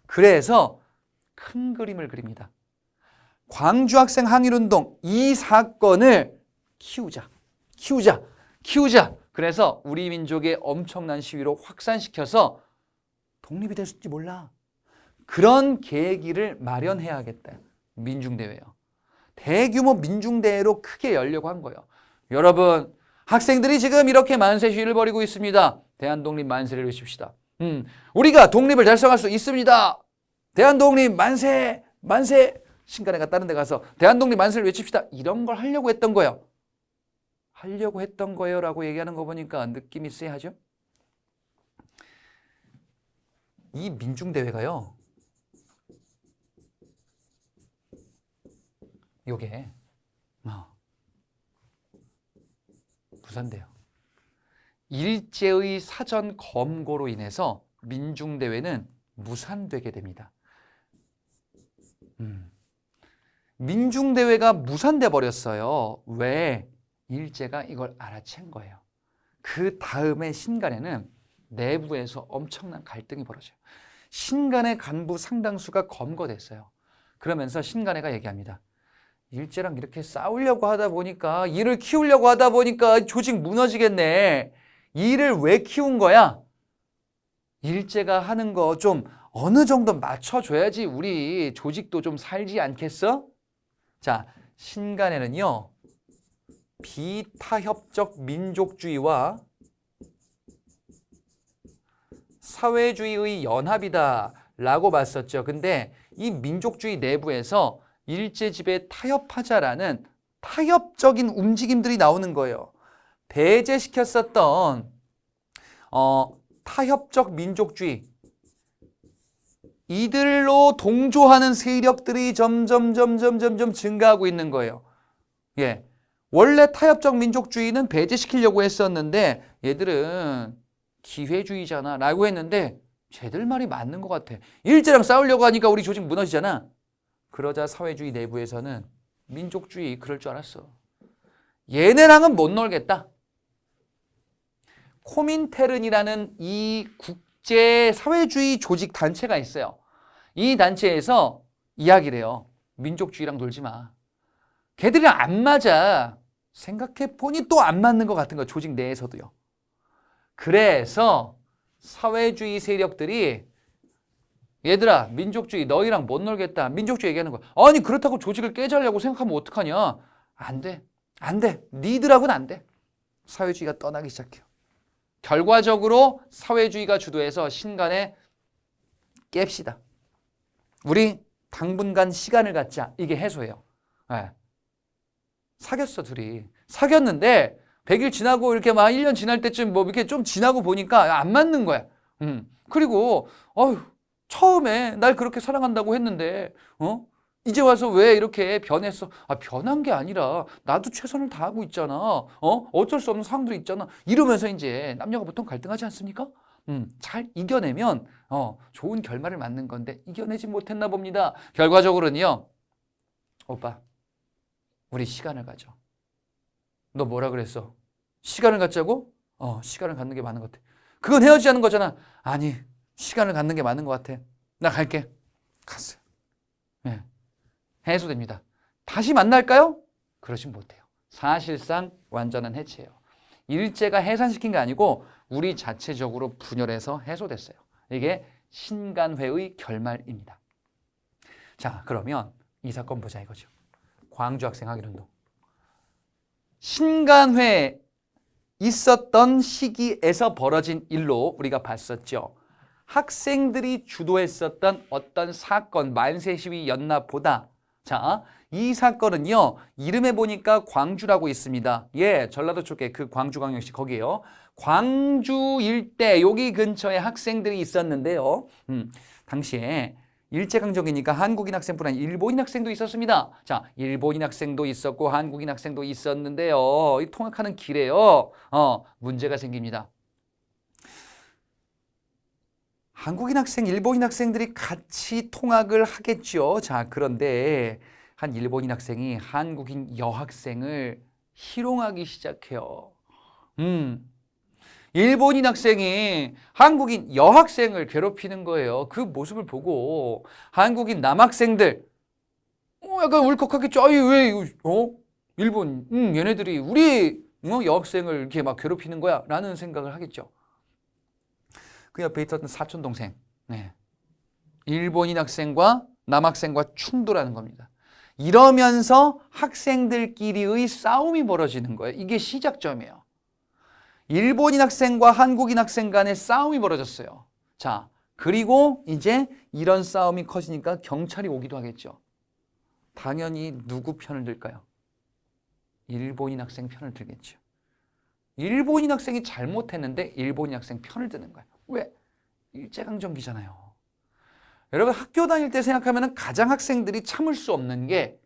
그래서 큰 그림을 그립니다. 광주 학생 항일운동 이 사건을 키우자. 그래서 우리 민족의 엄청난 시위로 확산시켜서 독립이 될지 몰라. 그런 계기를 마련해야겠다. 민중대회요. 대규모 민중대회로 크게 열려고 한 거예요. 여러분, 학생들이 지금 이렇게 만세 시위를 벌이고 있습니다. 대한독립 만세를 외칩시다. 우리가 독립을 달성할 수 있습니다. 대한독립 만세! 신간회가 다른 데 가서 대한독립 만세를 외칩시다. 이런 걸 하려고 했던 거예요. 하려고 했던 거예요 라고 얘기하는 거 보니까 느낌이 쎄하죠? 이 민중대회가요. 요게 무산돼요. 일제의 사전 검거로 인해서 민중대회는 무산되게 됩니다. 민중대회가 무산돼 버렸어요. 왜? 일제가 이걸 알아챈 거예요. 그 다음에 신간회는 내부에서 엄청난 갈등이 벌어져요. 신간회 간부 상당수가 검거됐어요. 그러면서 신간회가 얘기합니다. 일제랑 이렇게 싸우려고 하다 보니까 일을 키우려고 하다 보니까 조직 무너지겠네. 일을 왜 키운 거야? 일제가 하는 거 좀 어느 정도 맞춰줘야지 우리 조직도 좀 살지 않겠어? 자, 신간회는요. 비타협적 민족주의와 사회주의의 연합이다 라고 봤었죠. 근데 이 민족주의 내부에서 일제지배에 타협하자라는 타협적인 움직임들이 나오는 거예요. 배제시켰었던 타협적 민족주의, 이들로 동조하는 세력들이 점점 증가하고 있는 거예요. 예. 원래 타협적 민족주의는 배제시키려고 했었는데 얘들은 기회주의잖아 라고 했는데 쟤들 말이 맞는 것 같아. 일제랑 싸우려고 하니까 우리 조직 무너지잖아. 그러자 사회주의 내부에서는 민족주의 그럴 줄 알았어. 얘네랑은 못 놀겠다. 코민테른이라는 이 국제 사회주의 조직 단체가 있어요. 이 단체에서 이야기를 해요. 민족주의랑 놀지 마. 걔들이랑 안 맞아. 생각해보니 또 안 맞는 것 같은 거, 조직 내에서도요. 그래서 사회주의 세력들이 얘들아, 민족주의 너희랑 못 놀겠다. 민족주의 얘기하는 거야. 아니 그렇다고 조직을 깨자려고 생각하면 어떡하냐. 안 돼. 안 돼. 니들하고는 안 돼. 사회주의가 떠나기 시작해요. 결과적으로 사회주의가 주도해서 신간에 깹시다. 우리 당분간 시간을 갖자. 이게 해소예요. 네. 사귀었어 둘이. 사귀었는데 100일 지나고 이렇게 막 1년 지날 때쯤 뭐 이렇게 좀 지나고 보니까 안 맞는 거야. 그리고 처음에 날 그렇게 사랑한다고 했는데 이제 와서 왜 이렇게 변했어? 변한 게 아니라 나도 최선을 다하고 있잖아. 어쩔 수 없는 상황들이 있잖아. 이러면서 이제 남녀가 보통 갈등하지 않습니까? 잘 이겨내면 좋은 결말을 맞는 건데 이겨내지 못했나 봅니다. 결과적으로는요. 오빠, 우리 시간을 가져. 너 뭐라 그랬어? 시간을 갖자고? 시간을 갖는 게 맞는 것 같아. 그건 헤어지자는 거잖아. 아니, 시간을 갖는 게 맞는 것 같아. 나 갈게. 갔어요. 네. 해소됩니다. 다시 만날까요? 그러진 못해요. 사실상 완전한 해체예요. 일제가 해산시킨 게 아니고 우리 자체적으로 분열해서 해소됐어요. 이게 신간회의 결말입니다. 자, 그러면 이 사건 보자 이거죠. 광주 학생 학일운동. 신간회 있었던 시기에서 벌어진 일로 우리가 봤었죠. 학생들이 주도했었던 어떤 사건, 만세시위 연납보다 자, 이 사건은요, 이름에 보니까 광주라고 있습니다. 예, 전라도 쪽에 그 광주광역시 거기에요. 광주 일대 여기 근처에 학생들이 있었는데요. 당시에 일제강점기니까 한국인 학생뿐 아니라 일본인 학생도 있었습니다. 자, 일본인 학생도 있었고 한국인 학생도 있었는데요. 이 통학하는 길에요. 문제가 생깁니다. 한국인 학생, 일본인 학생들이 같이 통학을 하겠죠. 자, 그런데 한 일본인 학생이 한국인 여학생을 희롱하기 시작해요. 일본인 학생이 한국인 여학생을 괴롭히는 거예요. 그 모습을 보고 한국인 남학생들 약간 울컥하겠죠. 아니 왜 일본 얘네들이 우리 여학생을 이렇게 막 괴롭히는 거야? 라는 생각을 하겠죠. 그 옆에 있었던 사촌 동생, 네. 일본인 학생과 남학생과 충돌하는 겁니다. 이러면서 학생들끼리의 싸움이 벌어지는 거예요. 이게 시작점이에요. 일본인 학생과 한국인 학생 간의 싸움이 벌어졌어요. 자, 그리고 이제 이런 싸움이 커지니까 경찰이 오기도 하겠죠. 당연히 누구 편을 들까요? 일본인 학생 편을 들겠죠. 일본인 학생이 잘못했는데 일본인 학생 편을 드는 거예요. 왜? 일제강점기잖아요. 여러분 학교 다닐 때 생각하면 가장 학생들이 참을 수 없는 게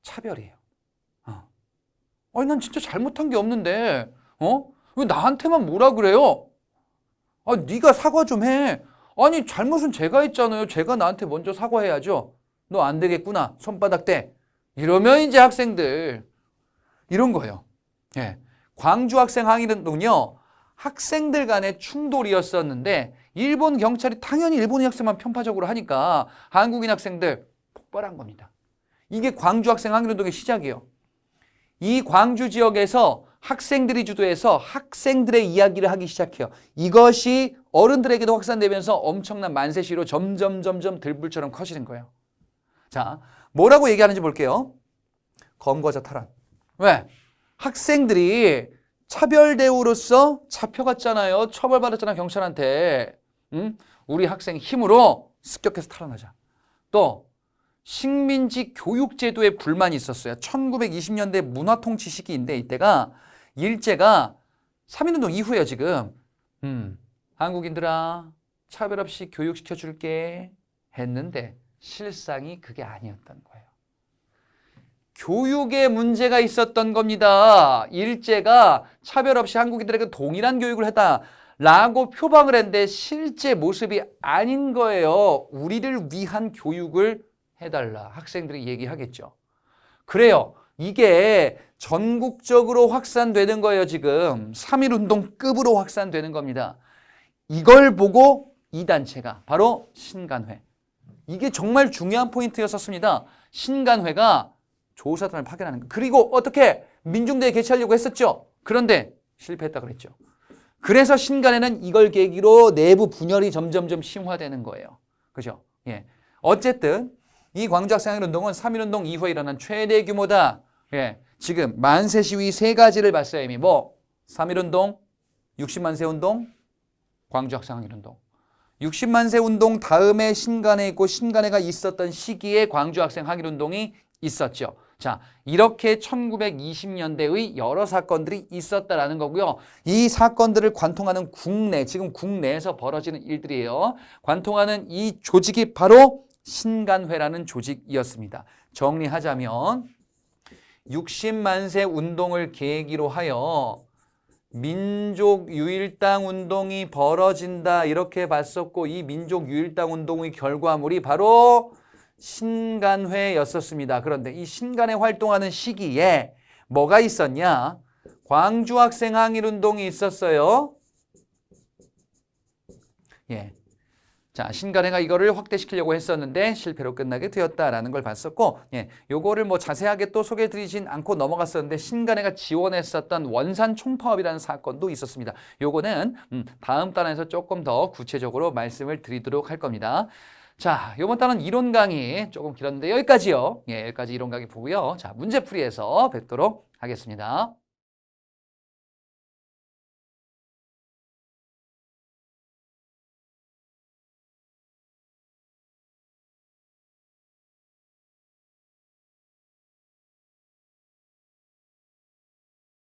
차별이에요. 아니 난 진짜 잘못한 게 없는데 왜 나한테만 뭐라 그래요? 네가 사과 좀 해. 아니 잘못은 제가 했잖아요. 제가 나한테 먼저 사과해야죠. 너 안 되겠구나. 손바닥 대. 이러면 이제 학생들 이런 거예요. 예. 광주 학생 항일운동은요. 학생들 간의 충돌이었었는데 일본 경찰이 당연히 일본인 학생만 편파적으로 하니까 한국인 학생들 폭발한 겁니다. 이게 광주 학생 항일운동의 시작이에요. 이 광주 지역에서 학생들이 주도해서 학생들의 이야기를 하기 시작해요. 이것이 어른들에게도 확산되면서 엄청난 만세시로 점점 들불처럼 커지는 거예요. 자, 뭐라고 얘기하는지 볼게요. 검거자 탈환. 왜? 학생들이 차별 대우로서 잡혀갔잖아요. 처벌받았잖아 경찰한테. 우리 학생 힘으로 습격해서 탈환하자. 또 식민지 교육제도에 불만이 있었어요. 1920년대 문화통치 시기인데 이때가 일제가 3.1운동 이후에요 지금. 한국인들아 차별 없이 교육시켜줄게 했는데 실상이 그게 아니었던 거예요. 교육에 문제가 있었던 겁니다. 일제가 차별 없이 한국인들에게 동일한 교육을 했다라고 표방을 했는데 실제 모습이 아닌 거예요. 우리를 위한 교육을 해달라. 학생들이 얘기하겠죠. 그래요. 이게 전국적으로 확산되는 거예요. 지금 3.1운동급으로 확산되는 겁니다. 이걸 보고 이 단체가 바로 신간회. 이게 정말 중요한 포인트였었습니다. 신간회가 조사단을 파견하는 거. 그리고 어떻게 민중대회 개최하려고 했었죠. 그런데 실패했다 그랬죠. 그래서 신간회는 이걸 계기로 내부 분열이 점점점 심화되는 거예요. 그죠? 예. 어쨌든 이 광주학생운동은 3.1운동 이후에 일어난 최대 규모다. 예. 지금 만세 시위 세 가지를 봤어요. 이미 뭐 3.1운동, 60만세 운동, 광주학생운동. 60만세 운동 다음에 신간회 있고 신간회가 있었던 시기에 광주학생 항일운동이 있었죠. 자, 이렇게 1920년대의 여러 사건들이 있었다라는 거고요. 이 사건들을 관통하는 국내, 지금 국내에서 벌어지는 일들이에요. 관통하는 이 조직이 바로 신간회라는 조직이었습니다. 정리하자면 60만세 운동을 계기로 하여 민족유일당 운동이 벌어진다 이렇게 봤었고 이 민족유일당 운동의 결과물이 바로 신간회였었습니다. 그런데 이 신간회 활동하는 시기에 뭐가 있었냐? 광주학생 항일운동이 있었어요. 예. 자, 신간회가 이거를 확대시키려고 했었는데 실패로 끝나게 되었다라는 걸 봤었고, 예, 요거를 뭐 자세하게 또 소개해드리진 않고 넘어갔었는데 신간회가 지원했었던 원산 총파업이라는 사건도 있었습니다. 요거는 다음 단에서 조금 더 구체적으로 말씀을 드리도록 할 겁니다. 자, 이번 단은 이론 강의 조금 길었는데 여기까지요. 예, 여기까지 이론 강의 보고요. 자, 문제풀이에서 뵙도록 하겠습니다.